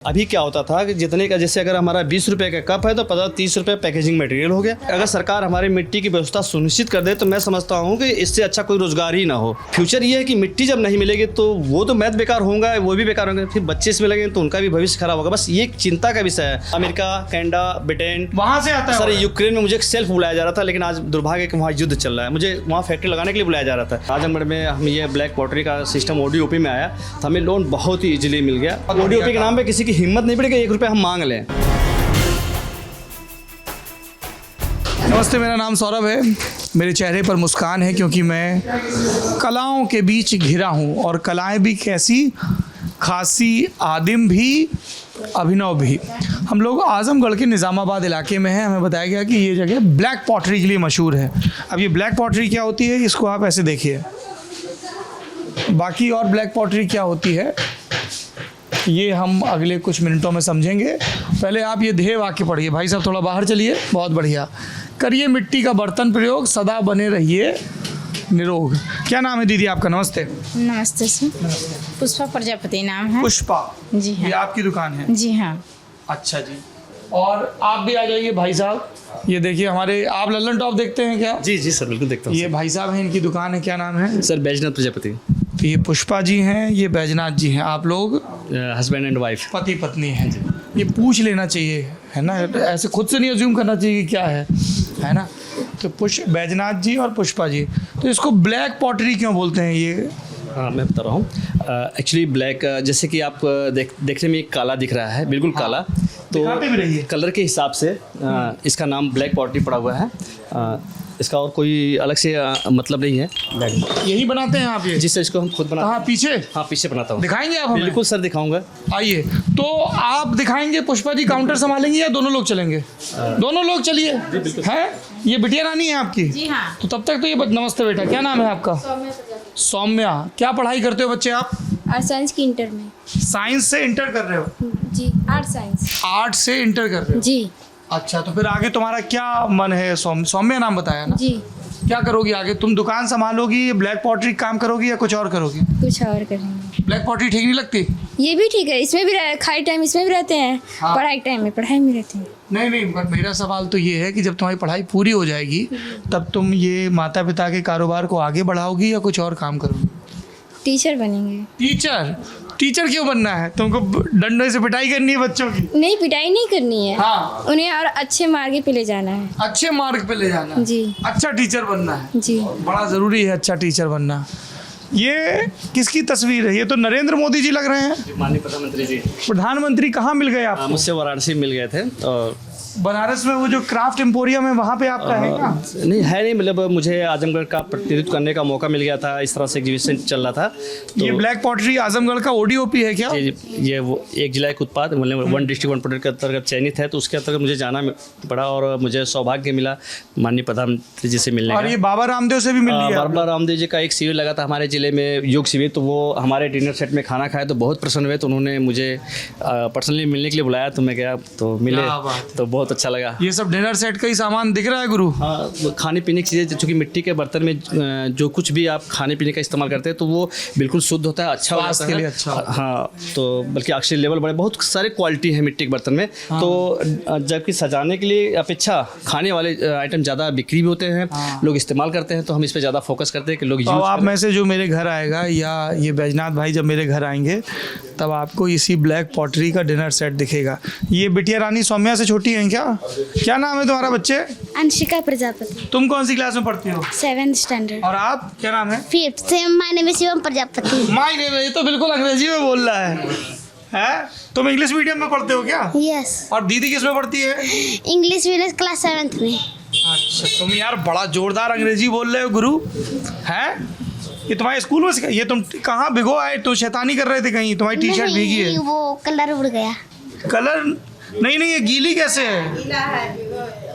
अभी क्या होता था कि जितने का, जैसे अगर हमारा 20 रुपए का कप है तो 50-30 रुपए पैकेजिंग मटेरियल हो गया। अगर सरकार हमारी मिट्टी की व्यवस्था सुनिश्चित कर दे तो मैं समझता हूँ कि इससे अच्छा कोई रोजगार ही ना हो। फ्यूचर ये है कि मिट्टी जब नहीं मिलेगी तो वो तो मैथ बेकार होगा, वो भी बेकार होंगे, फिर बच्चे इसमें लगेंगे तो उनका भी भविष्य खराब होगा। बस ये एक चिंता का विषय है। अमेरिका, कनाडा, ब्रिटेन, वहां से आता है सर यूक्रेन में मुझे सेल्फ बुलाया जा रहा था, लेकिन आज दुर्भाग्य कि वहाँ युद्ध चल रहा है। मुझे वहाँ फैक्ट्री लगाने के लिए बुलाया जा रहा था। आजमगढ़ में हम ये ब्लैक पॉटरी का सिस्टम ओडीओपी में आया तो हमें लोन बहुत ही इजीली मिल गया। ओडीओपी के नाम पे किसी की हिम्मत नहीं पड़ी कि 1 रुपया हम मांग लें। नमस्ते, मेरा नाम सौरभ है। मेरे चेहरे पर मुस्कान है क्योंकि मैं कलाओं के बीच घिरा हूँ, और कलाएं भी कैसी, खासी, आदिम भी, अभिनव भी। हम लोग आजमगढ़ के निज़ामाबाद इलाके में हैं। हमें बताया गया कि ये जगह ब्लैक पॉटरी के लिए मशहूर है। अब ये ब्लैक पॉटरी क्या होती है, इसको आप ऐसे देखिए। बाकी और ब्लैक पॉटरी क्या होती है ये हम अगले कुछ मिनटों में समझेंगे। पहले आप ये ध्येय वाक्य पढ़िए। भाई साहब थोड़ा बाहर चलिए। बहुत बढ़िया। करिए मिट्टी का बर्तन प्रयोग, सदा बने रहिए निरोग। क्या नाम है दीदी आपका? नमस्ते। नमस्ते सर। पुष्पा प्रजापति नाम है। पुष्पा जी हाँ। ये आपकी दुकान है? जी हाँ। अच्छा जी। और आप भी आ जाइए भाई साहब। ये देखिए हमारे, आप लल्लन टॉप देखते हैं क्या? जी जी सर, बिल्कुल देखता हूँ। ये भाई साहब हैं, इनकी दुकान है। क्या नाम है? सर बैजनाथ प्रजापति। तो ये पुष्पा जी हैं, ये बैजनाथ जी हैं। आप लोग हस्बैंड एंड वाइफ, पति पत्नी हैं। ये पूछ लेना चाहिए, है ना? ऐसे खुद से नहीं अज्यूम करना चाहिए कि क्या है ना? तो बैजनाथ जी और पुष्पा जी। तो इसको ब्लैक पॉटरी क्यों बोलते हैं ये? हाँ मैं बता रहा हूँ। एक्चुअली ब्लैक, जैसे कि आप देखने में एक काला दिख रहा है, बिल्कुल काला, दिखाते भी रहिए। तो कलर के हिसाब से इसका नाम ब्लैक पॉटरी पड़ा हुआ है। इसका और कोई अलग से मतलब नहीं है। यही बनाते हैं आप ये? जिससे इसको हम खुद बनाते हैं। हाँ पीछे? हाँ पीछे बनाता हूँ। दिखाएंगे आप हमें? बिल्कुल सर दिखाऊंगा। आइए। तो आप दिखाएंगे, पुष्पा जी काउंटर संभालेंगे या दोनों लोग चलेंगे? दोनों लोग चलिए। हैं? ये बिटिया रानी है आपकी? जी हाँ। तो तब तक तो ये नमस्ते बेटा, क्या नाम है आपका? सौम्या। क्या पढ़ाई करते हो बच्चे आप? आर्ट साइंस की इंटर में। साइंस से इंटर कर रहे हो? जी आर्ट साइंस। आर्ट से इंटर कर रहे हो? जी। अच्छा, तो फिर आगे तुम्हारा क्या मन है? सौम्या नाम बताया ना? जी। क्या करोगी आगे? तुम दुकान संभालोगी, ब्लैक पॉटरी काम करोगी या कुछ और करोगी? कुछ और करेंगे। ब्लैक पॉटरी ठीक नहीं लगती? ये भी ठीक है, इसमें भी खाली टाइम इसमें भी रहते हैं। हाँ। पढ़ाई टाइम में पढ़ाई में रहते हैं। नहीं, पर मेरा सवाल तो ये है कि जब तुम्हारी पढ़ाई पूरी हो जाएगी तब तुम ये माता पिता के कारोबार को आगे बढ़ाओगी या कुछ और काम करोगी? टीचर बनेंगे। टीचर? टीचर क्यों बनना है तुमको? डंडे से पिटाई करनी है बच्चों की? नहीं, पिटाई नहीं करनी है। हाँ। उन्हें और अच्छे मार्ग पे ले जाना है। अच्छे मार्ग पे ले जाना है। जी। अच्छा टीचर बनना है। जी। बड़ा ज़रूरी है अच्छा टीचर बनना। ये किसकी तस्वीर है? ये तो नरेंद्र मोदी जी लग रहे हैं। माननीय प्रधानमंत्री जी। प्रधानमंत्री कहाँ मिल गए आपको? मुझसे वाराणसी मिल गए थे। और बनारस में वो जो क्राफ्ट एम्पोरियम है वहाँ पे आपका है क्या? नहीं है, नहीं मतलब मुझे आजमगढ़ का प्रतिनिधित्व करने का मौका मिल गया था। इस तरह से एग्जीबिशन चल रहा था। तो ये ब्लैक पॉटरी आजमगढ़ का ओडीओपी है क्या? ये वो एक जिला एक उत्पाद, मतलब 1 डिस्ट्रिक्ट 1 प्रोडक्ट के अंतर्गत चयनित है। तो उसके अंतर्गत मुझे जाना पड़ा और मुझे सौभाग्य मिला माननीय प्रधानमंत्री जी से मिलने और का। ये बाबा रामदेव से भी मिल लिया? बाबा रामदेव जी का एक शिविर लगा था हमारे जिले में, योग शिविर। तो वो हमारे डिनर सेट में खाना खाया तो बहुत प्रसन्न हुए। तो उन्होंने मुझे पर्सनली मिलने के लिए बुलाया, तो मैं गया तो मिले, तो बहुत अच्छा लगा। ये सब डिनर सेट का ही सामान दिख रहा है गुरु? हाँ, खाने पीने की चीज़ें, चूँकि मिट्टी के बर्तन में जो कुछ भी आप खाने पीने का इस्तेमाल करते हैं तो वो बिल्कुल शुद्ध होता है, अच्छा होता है। के लिए अच्छा। हाँ, तो बल्कि ऑक्सीजन लेवल बड़े, बहुत सारे क्वालिटी है मिट्टी के बर्तन में। हाँ। तो जबकि सजाने के लिए अपेक्षा खाने वाले आइटम ज़्यादा बिक्री भी होते हैं। हाँ। लोग इस्तेमाल करते हैं, तो हम इस पर ज़्यादा फोकस करते हैं कि लोग तो यूज आप में से जो मेरे घर आएगा या ये बैजनाथ भाई जब मेरे घर आएंगे तब आपको इसी ब्लैक पॉटरी का डिनर सेट दिखेगा। ये बिटिया रानी सौम्या से छोटी हैं क्या? क्या नाम है तुम्हारा बच्चे? अंशिका प्रजापति। तुम कौन सी क्लास में पढ़ती हो? 7th standard. और आप, क्या नाम है? 5th same. My name is Shivam Prajapati. My name, ये तो बिल्कुल अंग्रेजी में बोल रहा है? तुम इंग्लिश मीडियम में पढ़ते हो क्या? यस। और दीदी किस में पढ़ती है? इंग्लिश मीडियम क्लास 7th में। अच्छा, तुम यार बड़ा जोरदार अंग्रेजी बोल रहे हो गुरु। हैं? ये तुम्हारे स्कूल में ये तुम कहाँ भिगो आए? तो शैतानी कर रहे थे कहीं? तुम्हारी टी शर्ट भीगी है। वो कलर उड़ गया। कलर नहीं, ये गीली कैसे है?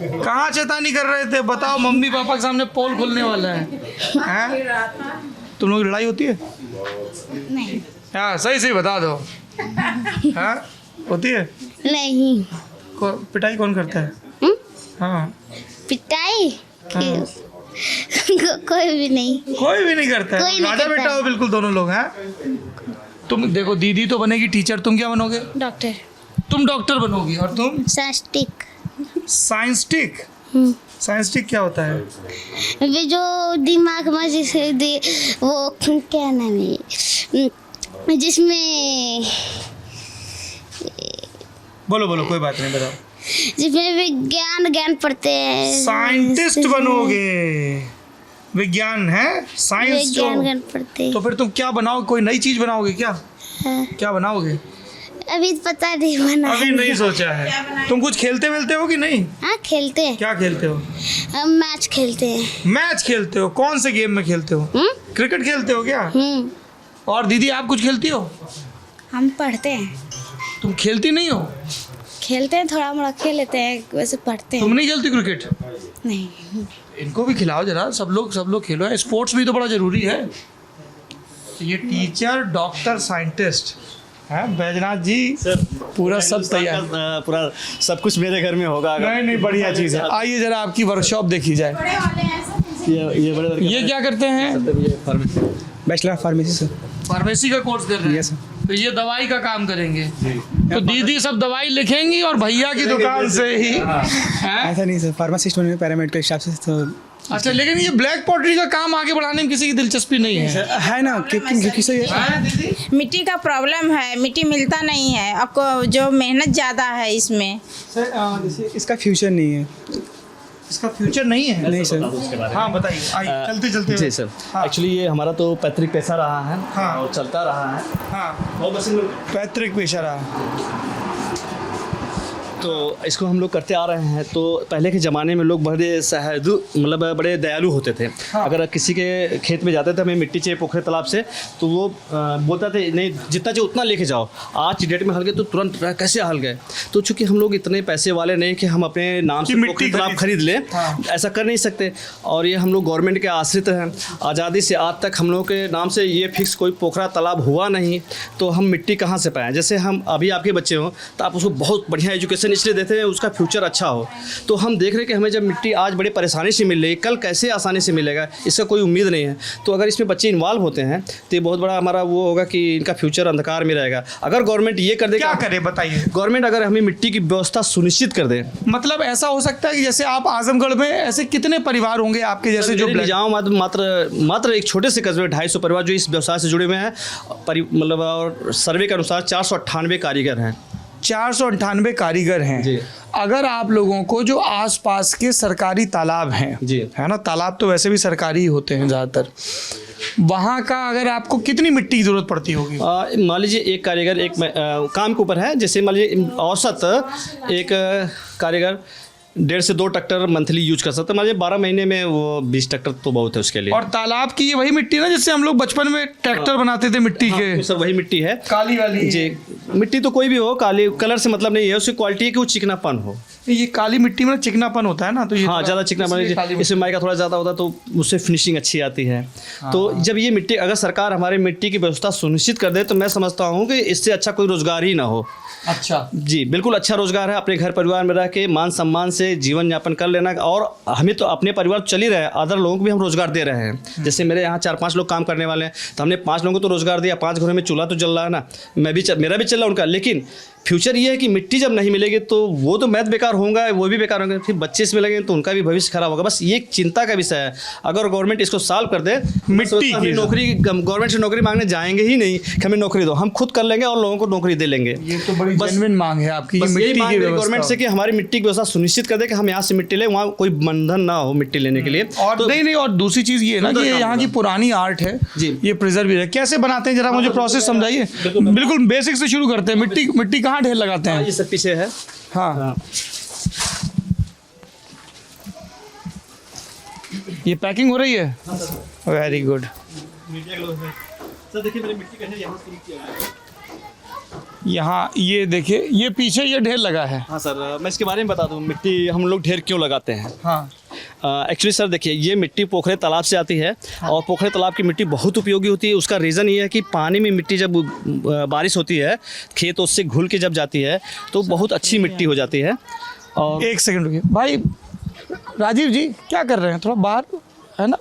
कहाँ शैतानी कर रहे थे बताओ? मम्मी पापा के सामने पोल खुलने वाला है। हैं? तुम लोग लड़ाई होती है? नहीं। हाँ सही बता दो। हाँ होती है? नहीं। पिटाई कौन करता है? हाँ पिटाई? कोई भी नहीं। कोई भी नहीं करता है। राजा बेटा हो बिल्कुल दोनों लोग हैं। तुम देखो, दीदी तो बनेगी टीचर, तुम क्या बनोगे? डॉक्टर। तुम डॉक्टर बनोगी और तुम सास्टिक। साइंसटिक। साइंसटिक क्या होता है? वे जो दिमाग में जिसे वो क्या नाम है जिसमें बोलो बोलो, कोई बात नहीं, बताओ। जिसमें विज्ञान ज्ञान पढ़ते हैं। साइंटिस्ट बनोगे, विज्ञान है, साइंस जो। विज्ञान ज्ञान पढ़ते हैं। तो फिर तुम क्या बनाओगे? कोई नई चीज बनाओगे क्या? हाँ। क्या बनाओगे? अभी पता नहीं बना। अभी नहीं सोचा है। तुम कुछ खेलते वेलते हो कि नहीं? हाँ खेलते हैं। क्या खेलते हो? हम मैच खेलते हैं। मैच खेलते हो? कौन से गेम में खेलते हो? क्रिकेट खेलते हो क्या? और दीदी आप कुछ खेलती हो? हम पढ़ते हैं। तुम खेलती नहीं हो? खेलते हैं, थोड़ा मोड़ा खेल लेते हैं, वैसे पढ़ते हैं तुम नहीं खेलती क्रिकेट? नहीं। इनको भी खिलाओ जरा, सब लोग खेलो। स्पोर्ट्स भी तो बड़ा जरूरी है। ये टीचर, डॉक्टर, साइंटिस्ट है बैजनाथ जी, पूरा सब तैयार। पूरा सब कुछ मेरे घर में होगा। नहीं नहीं, बढ़िया चीज़ है। आइए जरा आपकी वर्कशॉप देखी जाए। ये बड़े ये क्या करते हैं? Bachelor pharmacy sir. फार्मेसी का कोर्स कर रहे हैं। Yes sir. तो ये दवाई का काम करेंगे। तो दीदी सब दवाई लिखेंगी और भैया की दुकान से ही हैं? ऐसा नहीं सर, फार्मासिस्ट होने में पैरामेडिकल स्टाफ से तो अच्छा, लेकिन ये ब्लैक पॉटरी का काम आगे बढ़ाने में किसी की दिलचस्पी नहीं है? है ना, क्योंकि सर हैं दीदी? मिट्टी का प्रॉब्लम है, मिट्टी मिलता नहीं है आपको, जो मेहनत ज़्यादा है इसमें। सर जैसे इसका फ्यूचर नहीं है। इसका फ्यूचर नहीं है? नहीं सर। हाँ बताइए, आइए चलते चलते। जी सर, एक्चुअली ये हमारा तो पैतृक पैसा रहा है। हाँ। और चलता रहा है। हाँ, और बस पैतृक पेशा रहा। तो इसको हम लोग करते आ रहे हैं। तो पहले के ज़माने में लोग बड़े सहदु मतलब बड़े दयालु होते थे। हाँ। अगर किसी के खेत में जाते थे, हमें मिट्टी चाहिए पोखरे तालाब से, तो वो बोलता थे नहीं जितना चाहिए उतना लेके जाओ। आज की डेट में हल गए तो तुरंत कैसे हल गए? तो चूंकि हम लोग इतने पैसे वाले नहीं कि हम अपने नाम से मिट्टी पोखरे तालाब खरीद लें। हाँ। ऐसा कर नहीं सकते। और ये हम लोग गवर्नमेंट के आश्रित हैं। आज़ादी से आज तक हम लोग के नाम से ये फिक्स कोई पोखरा तालाब हुआ नहीं, तो हम मिट्टी कहाँ से पाएँ? जैसे हम अभी आपके बच्चे हों तो आप उसको बहुत बढ़िया एजुकेशन इसलिए देते हैं उसका फ्यूचर अच्छा हो। तो हम देख रहे हैं कि हमें जब मिट्टी आज बड़ी परेशानी से मिल रही है, कल कैसे आसानी से मिलेगा, इसका कोई उम्मीद नहीं है। तो अगर इसमें बच्चे इन्वॉल्व होते हैं तो ये बहुत बड़ा हमारा वो होगा कि इनका फ्यूचर अंधकार में रहेगा। अगर गवर्नमेंट ये कर दे, क्या करे बताइए? गवर्नमेंट अगर हमें मिट्टी की व्यवस्था सुनिश्चित कर दे। मतलब ऐसा हो सकता है कि जैसे आप आजमगढ़ में ऐसे कितने परिवार होंगे आपके जैसे जो जाओ मात्र एक छोटे से कस्बे 250 परिवार जो इस व्यवसाय से जुड़े हुए हैं। मतलब और सर्वे के अनुसार 498 कारीगर हैं। 498 कारीगर हैं जी। अगर आप लोगों को जो आसपास के सरकारी तालाब हैं, जी, है ना, तालाब तो वैसे भी सरकारी ही होते हैं ज़्यादातर, वहाँ का अगर आपको कितनी मिट्टी की ज़रूरत पड़ती होगी? मान लीजिए एक कारीगर एक काम के ऊपर है। जैसे मान लीजिए औसत एक कारीगर 1.5 से 2 ट्रैक्टर मंथली यूज कर सकते हैं। मान लीजिए 12 महीने में वो 20 ट्रैक्टर तो बहुत है उसके लिए। और तालाब की ये वही मिट्टी ना जिससे हम लोग बचपन में ट्रैक्टर बनाते थे मिट्टी के? सर वही मिट्टी है, काली वाली। जी, मिट्टी तो कोई भी हो, काली कलर से मतलब नहीं है, उसकी क्वालिटी है कि वो चिकनापन हो। ये काली मिट्टी में चिकनापन होता है ना, तो ये हाँ ज़्यादा चिकनापन, इसमें माइका थोड़ा ज़्यादा होता है तो उससे फिनिशिंग अच्छी आती है। तो जब ये मिट्टी अगर सरकार हमारी मिट्टी की व्यवस्था सुनिश्चित कर दे तो मैं समझता हूँ कि इससे अच्छा कोई रोज़गार ही ना हो। अच्छा जी बिल्कुल अच्छा रोज़गार है। अपने घर परिवार में रह के मान सम्मान से जीवन यापन कर लेना। और हमें तो अपने परिवार चल ही रहे हैं, अदर लोगों को भी हम रोज़गार दे रहे हैं। जैसे मेरे यहाँ 4-5 लोग काम करने वाले हैं, तो हमने 5 लोगों को तो रोज़गार दिया। 5 घरों में चूल्हा तो जल रहा है ना, मेरा भी चल रहा है उनका। लेकिन फ्यूचर ये है कि मिट्टी जब नहीं मिलेगी तो वो तो मैथ बेकार होगा, वो भी बेकार होंगे, फिर बच्चे इसमें लगेंगे तो उनका भी भविष्य खराब होगा। बस ये एक चिंता का विषय है। अगर गवर्नमेंट इसको सॉल्व कर दे, मिट्टी की नौकरी गवर्नमेंट से नौकरी मांगने जाएंगे ही नहीं कि हमें नौकरी दो, हम खुद कर लेंगे और लोगों को नौकरी दे लेंगे। ये तो बड़ी जेन्युइन मांग है आपकी। बस मिट्टी यही मांग की है गवर्नमेंट से कि हमारी मिट्टी की व्यवस्था सुनिश्चित कर दे कि हम यहाँ से मिट्टी लें, वहाँ कोई बंधन ना हो मिट्टी लेने के लिए। और तो नहीं, और दूसरी चीज़ ये है ना कि यहाँ की पुरानी आर्ट है जी, ये प्रिजर्व है। कैसे बनाते हैं जरा मुझे प्रोसेस समझाइए। बिल्कुल बेसिक से शुरू करते हैं। मिट्टी कहाँ ढेर लगाते हैं? ये सब पीछे है। हाँ, ये पैकिंग हो रही है। Very good. सर देखिए मेरी मिट्टी का यहाँ शुरू किया है। यहाँ ये देखिए, ये पीछे ये ढेर लगा है। हाँ सर, मैं इसके बारे में बता दूँ मिट्टी हम लोग ढेर क्यों लगाते हैं। हाँ एक्चुअली सर देखिए, ये मिट्टी पोखरे तालाब से आती है। और पोखरे तालाब की मिट्टी बहुत उपयोगी होती है। उसका रीज़न ये है कि पानी में मिट्टी जब बारिश होती है, खेत उससे घुल के जब जाती है तो बहुत अच्छी मिट्टी हो जाती है। और एक सेकंड रुकिए भाई, राजीव जी क्या कर रहे हैं? थोड़ा बाहर है ना।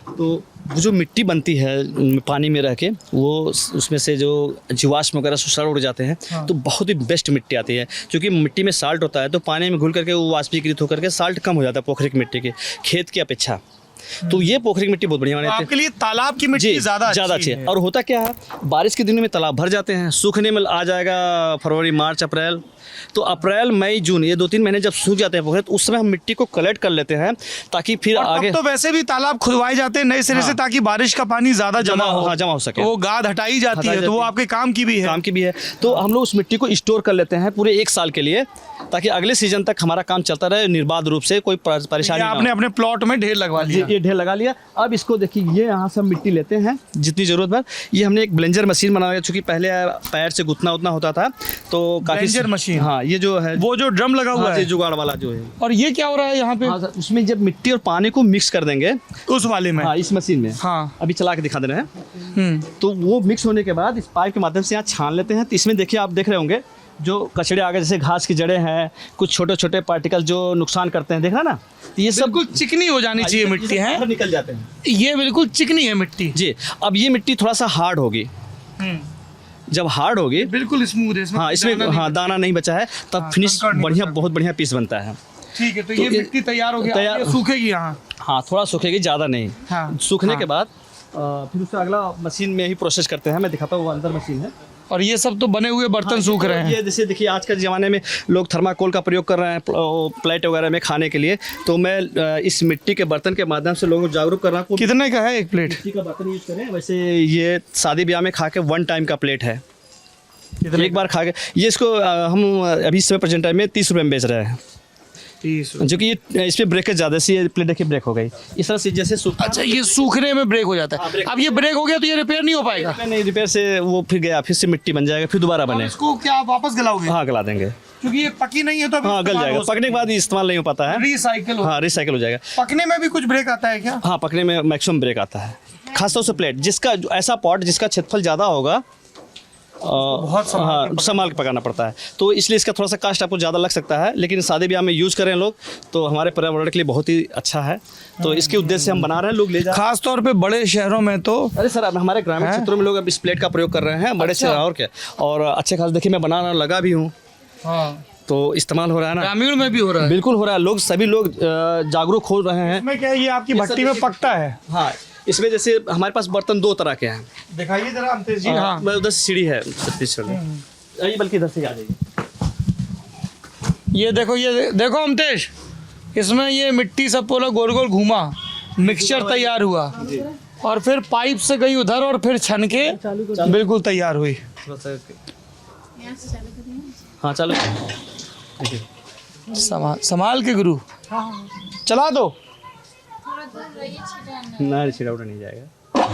तो वो जो मिट्टी बनती है पानी में रह के, वो उसमें से जो जीवाश्म वगैरह सड़ उड़ जाते हैं, तो बहुत ही बेस्ट मिट्टी आती है। क्योंकि मिट्टी में साल्ट होता है तो पानी में घुल करके वो वाष्पीकृत होकर के साल्ट कम हो जाता है पोखरी की मिट्टी के खेत की अपेक्षा। तो ये पोखरी की मिट्टी बहुत बढ़िया मानी जाती है। आपके लिए तालाब की मिट्टी जी ज़्यादा अच्छी है। और होता क्या है, बारिश के दिनों में तालाब भर जाते हैं, सूखने में आ जाएगा फरवरी मार्च अप्रैल, तो अप्रैल मई जून ये 2-3 महीने जब सूख जाते हैं पोखरे, तो उस समय हम मिट्टी को कलेक्ट कर लेते हैं ताकि फिर और आगे। तब तो वैसे भी तालाब खुदवाए जाते हैं नए सिरे से, ताकि बारिश का पानी ज़्यादा जमा हो। हाँ, जमा हो सके। तो वो गाद हटाई जाती है, तो वो आपके काम की भी है। काम की भी है। तो हम लोग उस मिट्टी को स्टोर कर लेते हैं पूरे 1 साल के लिए, ताकि अगले सीजन तक हमारा काम चलता रहे निर्बाध रूप से, कोई परेशानी ना हो। आपने अपने प्लॉट में ढेर लगवा लिया। ये ढेर लगा लिया। अब इसको देखिए, ये यहाँ से हम मिट्टी लेते हैं जितनी ज़रूरत पर। ये हमने एक ब्लेंजर मशीन बनाया, चूँकि पहले पैर से गुतना उतना होता था, तो काफ़ी ब्लेंजर मशीन? हाँ, ये जो है वो जो ड्रम लगा हुआ हाँ, है, जुगाड़ वाला जो है। और ये क्या हो रहा है यहाँ पे? हाँ सर, उसमें जब मिट्टी और पानी को मिक्स कर देंगे उस वाले में? हाँ, इस मशीन में। हाँ। अभी चला के दिखा दे रहे हैं। तो वो मिक्स होने के बाद इस पाइप के माध्यम से यहाँ छान लेते हैं। तो इसमें देखिए, आप देख रहे होंगे जो कचड़े आ गए, जैसे घास की जड़ें हैं, कुछ छोटे छोटे पार्टिकल जो नुकसान करते हैं, देख रहे हैं ना, तो ये सब बिल्कुल चिकनी हो जानी चाहिए मिट्टी है, बाहर निकल जाते हैं। ये बिल्कुल चिकनी है मिट्टी जी। अब ये मिट्टी थोड़ा सा हार्ड होगी। जब हार्ड होगी, बिल्कुल स्मूथ है, इसमें हाँ, इसमें हाँ दाना नहीं बचा है, तब फिनिश कंकड़ नहीं बढ़िया, बचा। बहुत बढ़िया पीस बनता है। ठीक है, तो ये मिट्टी तैयार हो गया, तैयार- ये सूखेगी यहाँ। हाँ, थोड़ा सूखेगी, ज़्यादा नहीं। हाँ। सूखने हाँ। के बाद फिर उससे अगला मशीन में ही प्रोसेस करते हैं। मैं दिखाता हूँ, वो अंदर मशीन है। और ये सब तो बने हुए बर्तन सूख रहे हैं। ये जैसे देखिए, आज के ज़माने में लोग थर्माकोल का प्रयोग कर रहे हैं प्लेट वगैरह में खाने के लिए, तो मैं इस मिट्टी के बर्तन के माध्यम से लोगों को जागरूक कर रहा हूँ। कितने का है एक प्लेट? मिट्टी का बर्तन यूज़ करें। वैसे ये शादी ब्याह में खा के 1 टाइम का प्लेट है, एक बार खा के। ये इसको हम अभी इस समय प्रेजेंट टाइम में 30 रुपये में बेच रहे हैं, 30। जो कि इस पर ब्रेकेज ज़्यादा सी, ये प्लेट देखिए ब्रेक हो गई इस तरह से, जैसे अच्छा, ये सूखने में ब्रेक हो जाता है। ब्रेक। अब ये ब्रेक हो गया तो ये रिपेयर नहीं हो पाएगा? नहीं, रिपेयर से वो फिर गया, फिर से मिट्टी बन जाएगा, फिर दोबारा अब बने। इसको क्या आप वापस गलाओगे? हाँ, गला देंगे। क्योंकि ये पकी नहीं है तो अभी हाँ, गल इस्तेमाल जाएगा। हो सकती पकने के बाद इस्तेमाल नहीं हो पाता है। है। रिसाइकिल हो। हाँ, रिसाइकिल हो जाएगा। पकने में भी कुछ ब्रेक आता है क्या? हाँ, पकने में मैक्सिमम ब्रेक आता है, खासतौर से प्लेट जिसका ऐसा पॉट जिसका क्षेत्रफल ज़्यादा होगा, बहुत संभाल के पकाना पड़ता है, तो इसलिए इसका थोड़ा सा कास्ट आपको ज़्यादा लग सकता है। लेकिन शादी ब्याह में यूज़ करें लोग, तो हमारे पर्यावरण के लिए बहुत ही अच्छा है। तो इसके उद्देश्य से हम बना रहे हैं, लोग ले जा। खास तौर पे बड़े शहरों में तो अरे सर, अब हमारे ग्रामीण क्षेत्रों में लोग अब इस प्लेट का प्रयोग कर रहे हैं, बड़े शहर और क्या, और अच्छे खास देखिए, मैं बनाना लगा भी हूँ, तो इस्तेमाल हो रहा है ना। ग्रामीण में भी हो रहा है। बिल्कुल हो रहा है, लोग सभी लोग जागरूक हो रहे हैं। इसमें क्या है, ये आपकी भट्टी में पकता है? हाँ, इसमें जैसे हमारे पास बर्तन 2 तरह के हैं। दिखाइए जरा अमतेश जी। हाँ, उधर से सीढ़ी है, आइए, बल्कि इधर से आ जाइए। ये देखो अमतेश, इसमें ये मिट्टी सब पूरा गोल गोल घूमा, मिक्सचर तैयार हुआ, और फिर पाइप से गई उधर, और फिर छन के बिल्कुल तैयार हुई। हाँ, चलो। संभाल के गुरु, चला दो। नहीं, छिड़ा उड़ा नहीं जाएगा।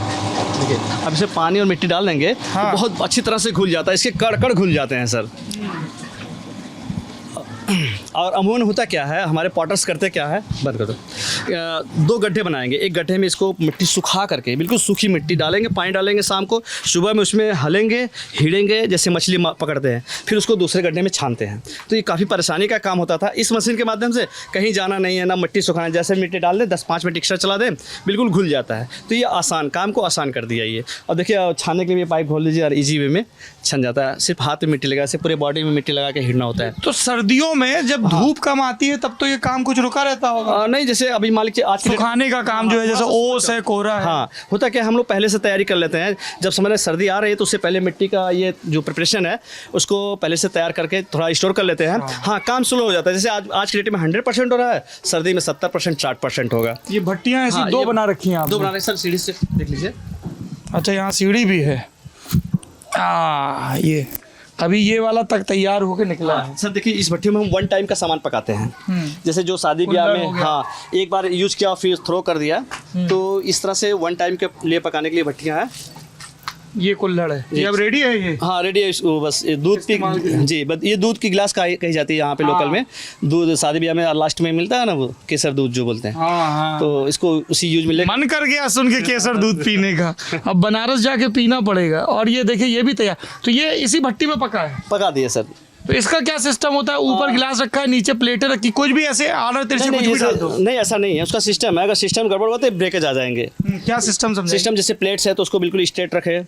देखिए, अब इसे पानी और मिट्टी डाल देंगे, हाँ। तो बहुत अच्छी तरह से घुल जाता है, इसके कड़ घुल जाते हैं सर। और अमूमन होता क्या है, हमारे पॉटर्स करते क्या है, बंद कर दो, 2 गड्ढे बनाएंगे। एक गड्ढे में इसको मिट्टी सुखा करके, बिल्कुल सूखी मिट्टी डालेंगे, पानी डालेंगे शाम को, सुबह में उसमें हलेंगे, हिड़ेंगे, जैसे मछली पकड़ते हैं, फिर उसको दूसरे गड्ढे में छानते हैं। तो ये काफ़ी परेशानी का काम होता था। इस मशीन के माध्यम से कहीं जाना नहीं है, ना मिट्टी सुखाना, जैसे मिट्टी डाल दें, 10-5 मिनट एक्स्ट्रा चला दें, बिल्कुल घुल जाता है। तो ये काम को आसान कर दिया ये। और देखिए, छानने के लिए पाइप खोल दीजिए और ईजी वे में छन जाता है। सिर्फ हाथ में मिट्टी लगा, सिर्फ पूरे बॉडी में मिट्टी लगा के हिड़ना होता है। तो सर्दियों में जब धूप कम आती है तब तो ये काम कुछ रुका रहता होगा? नहीं, जैसे अभी मान लीजिए आज के सुखाने का काम जो है, जैसे ओस है, कोहरा है। हाँ, होता क्या है, हम लोग पहले से तैयारी कर लेते हैं। जब समय सर्दी आ रही है तो उससे पहले मिट्टी का ये जो प्रिपरेशन है, उसको पहले से तैयार करके थोड़ा स्टोर कर लेते हैं। हाँ, काम स्लो हो जाता है। जैसे आज की डेट में 100% हो रहा है, सर्दी में 70% 60% होगा। ये भट्टियाँ ऐसी हाँ, 2 ये बना रखी हैं 2 आपने? बना रहे सर, सीढ़ी से देख लीजिए। अच्छा, यहाँ सीढ़ी भी है। ये अभी ये वाला तक तैयार होके निकला है। सर देखिए, इस भट्टी में हम 1 टाइम का सामान पकाते हैं। जैसे जो शादी ब्याह कुल्हड़ हो में, गया। हाँ, एक बार यूज किया फिर थ्रो कर दिया, तो इस तरह से 1 टाइम के लिए पकाने के लिए भट्टियाँ हैं। ये कुल्हड़ है, ये अब रेडी है ये? हाँ, रेडी है। इसको बस ये दूध की, जी, बस ये दूध की गिलास कही जाती है यहाँ पे लोकल में। दूध शादी ब्याह में लास्ट में मिलता है ना, वो केसर दूध जो बोलते हैं। हाँ। तो इसको उसी यूज में ले। मन कर गया सुन के केसर दूध पीने का, अब बनारस जाके पीना पड़ेगा। और ये देखिए, ये भी तैयार, तो ये इसी भट्टी में पका है? पका दिए सर। तो इसका क्या सिस्टम होता है? ऊपर गिलास रखा है, नीचे प्लेटें रखी, कुछ भी ऐसे आर्डर तेरे से कुछ भी डाल दो? नहीं ऐसा नहीं है, उसका सिस्टम है, अगर सिस्टम गड़बड़ हुआ तो ब्रेकेज आ जाएंगे। क्या सिस्टम समझे? सिस्टम जैसे प्लेट्स है तो उसको बिल्कुल स्ट्रेट रखे।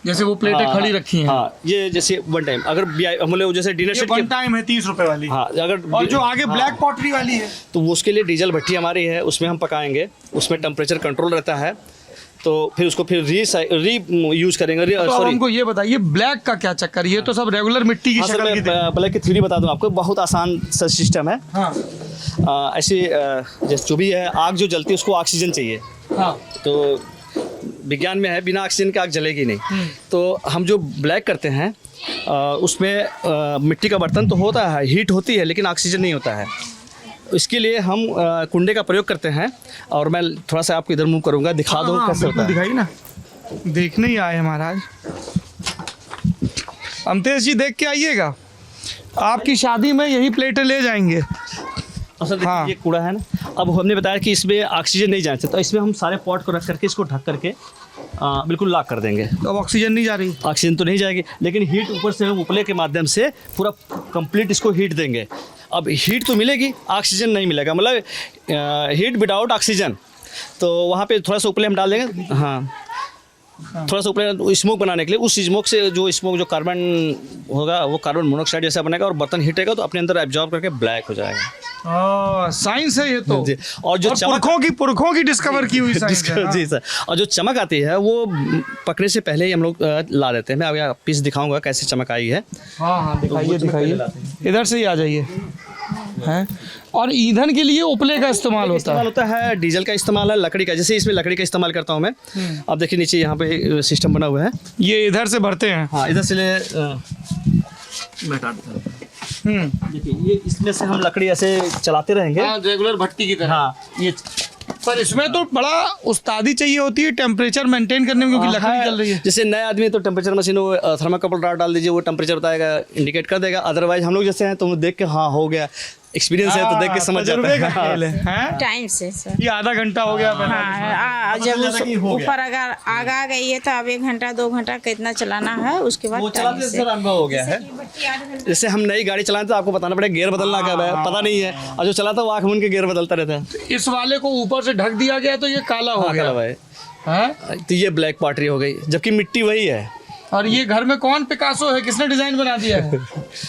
जैसे वो प्लेटें हाँ, खड़ी रखी हैं। हाँ, ये जैसे वन टाइम अगर हम लोग जैसे डिनर ये सेट वन टाइम है 30 रुपए वाली। हाँ, अगर और जो आगे ब्लैक पॉटरी वाली है तो वो उसके लिए डीजल भट्टी हमारी है, उसमें हम पकाएंगे, उसमें टेम्परेचर कंट्रोल रहता है, तो फिर उसको फिर री यूज करेंगे। तो अब हमको ये बताइए ब्लैक का क्या चक्कर? ये तो सब रेगुलर मिट्टी की हाँ सर, शक्ल की थी। मैं ब्लैक की थ्योरी बता दूं आपको, बहुत आसान सा सिस्टम है। हाँ ऐसे जैसे जो भी है, आग जो जलती है उसको ऑक्सीजन चाहिए, हाँ तो विज्ञान में है बिना ऑक्सीजन के आग जलेगी नहीं। तो हम जो ब्लैक करते हैं उसमें मिट्टी का बर्तन तो होता है, हीट होती है, लेकिन ऑक्सीजन नहीं होता है। इसके लिए हम कुंडे का प्रयोग करते हैं, और मैं थोड़ा सा आपको इधर मूव करूँगा, दिखा दूँ कैसे होता है। दिखाइए ना, देखने ही आए हैं महाराज। अमतेश जी देख के आइएगा, आपकी शादी में यही प्लेटें ले जाएंगे। और सर देखिए, हाँ। ये कूड़ा है ना, अब हमने बताया कि इसमें ऑक्सीजन नहीं जाना चाहिए, तो इसमें हम सारे पॉट को रख करके इसको ढक करके बिल्कुल लॉक कर देंगे। तो अब ऑक्सीजन नहीं जा रही? ऑक्सीजन तो नहीं जाएगी, लेकिन हीट ऊपर से हम उपले के माध्यम से पूरा कंप्लीट इसको हीट देंगे। अब हीट तो मिलेगी, ऑक्सीजन नहीं मिलेगा, मतलब हीट विदाउट ऑक्सीजन। तो वहाँ पे थोड़ा सा उपले हम डाल देंगे, हाँ थोड़ा सा उपले स्मोक बनाने के लिए। उस स्मोक से जो स्मोक जो कार्बन होगा वो कार्बन मोनोऑक्साइड जैसा बनेगा, और बर्तन हीटेगा तो अपने अंदर एब्जॉर्ब करके ब्लैक हो जाएगा। साइंस है ये तो। जी, और जो पुरखों की डिस्कवर की हुई साइंस है। जी सर, और जो चमक आती है वो पकने से पहले ही हम लोग ला देते हैं। मैं अब पीस दिखाऊंगा कैसे चमक आई है। हाँ दिखाइए दिखाइए, इधर से ही आ जाइए। हैं, और ईंधन के लिए उपले का इस्तेमाल होता है, डीजल का इस्तेमाल है, लकड़ी का, जैसे इसमें लकड़ी का इस्तेमाल करता हूँ मैं। अब देखिए नीचे यहाँ पे सिस्टम बना हुआ है, ये इधर से भरते हैं। हाँ इधर से मैं काट देता हूँ। देखिए ये इसमें से हम लकड़ी ऐसे चलाते रहेंगे, रेगुलर भट्टी की तरह। हाँ ये पर इसमें तो बड़ा उस्तादी चाहिए होती है टेम्परेचर मेंटेन करने में, क्योंकि लकड़ी चल रही है। जैसे नए आदमी तो टेम्परेचर मशीन थर्माकोल डाल दीजिए, वो टेम्परेचर बताएगा, इंडिकेट कर देगा। अदरवाइज हम लोग जैसे हैं तो देख के हाँ हो गया, एक्सपीरियंस है तो देख के समझ जाते हैं। टाइम से सर। ये आधा घंटा हो गया। हाँ, जब ऊपर अगर आग आ गई है तो अब 1 घंटा 2 घंटा कितना चलाना है, उसके बाद वो चलाते सर अनुभव हो गया है। जैसे हम नई गाड़ी चलाते तो आपको बताना पड़ेगा गियर बदलना कब है, पता नहीं है, और जो चलाता है वो आँख मूंद के गियर बदलता रहता है। इस वाले को ऊपर से ढक दिया गया तो ये काला हो गया भाई, है? तो ये ब्लैक पॉटरी हो गई, जबकि मिट्टी वही है। और ये घर में कौन पिकासो है, किसने डिजाइन बना दिया है?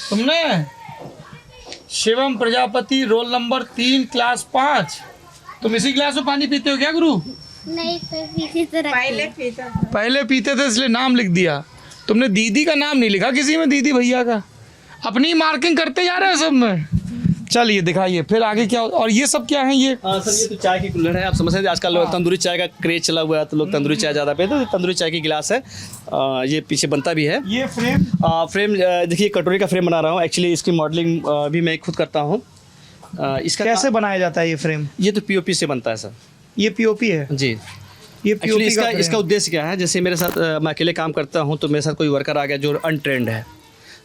तुमने? Shivam Prajapati, roll number 3, class 5। तुम इसी गिलास में पानी पीते हो क्या गुरु? नहीं पहले पीते थे इसलिए नाम लिख दिया। तुमने दीदी का नाम नहीं लिखा किसी में, दीदी भैया का। अपनी मार्किंग करते जा रहे हैं सब में। चलिए दिखाइए फिर आगे क्या। और ये सब क्या है? ये सर ये तो चाय की कुल्हड़ है, आप समझ सकते हैं आजकल लोग तंदूरी चाय का क्रेज चला हुआ है, तो लोग तंदूरी चाय ज़्यादा पीते हैं। तंदूरी चाय की गिलास है, ये पीछे बनता भी है। ये फ्रेम देखिए कटोरी का फ्रेम बना रहा हूँ, एक्चुअली इसकी मॉडलिंग भी मैं खुद करता हूँ। इसका कैसे बनाया जाता है ये फ्रेम? ये तो पीओपी से बनता है सर। ये पीओपी है जी, ये एक्चुअली पीओपी इसका उद्देश्य क्या है, जैसे मेरे साथ मैं अकेले काम करता हूँ, तो मेरे साथ कोई वर्कर आ गया जो अनट्रेंड है,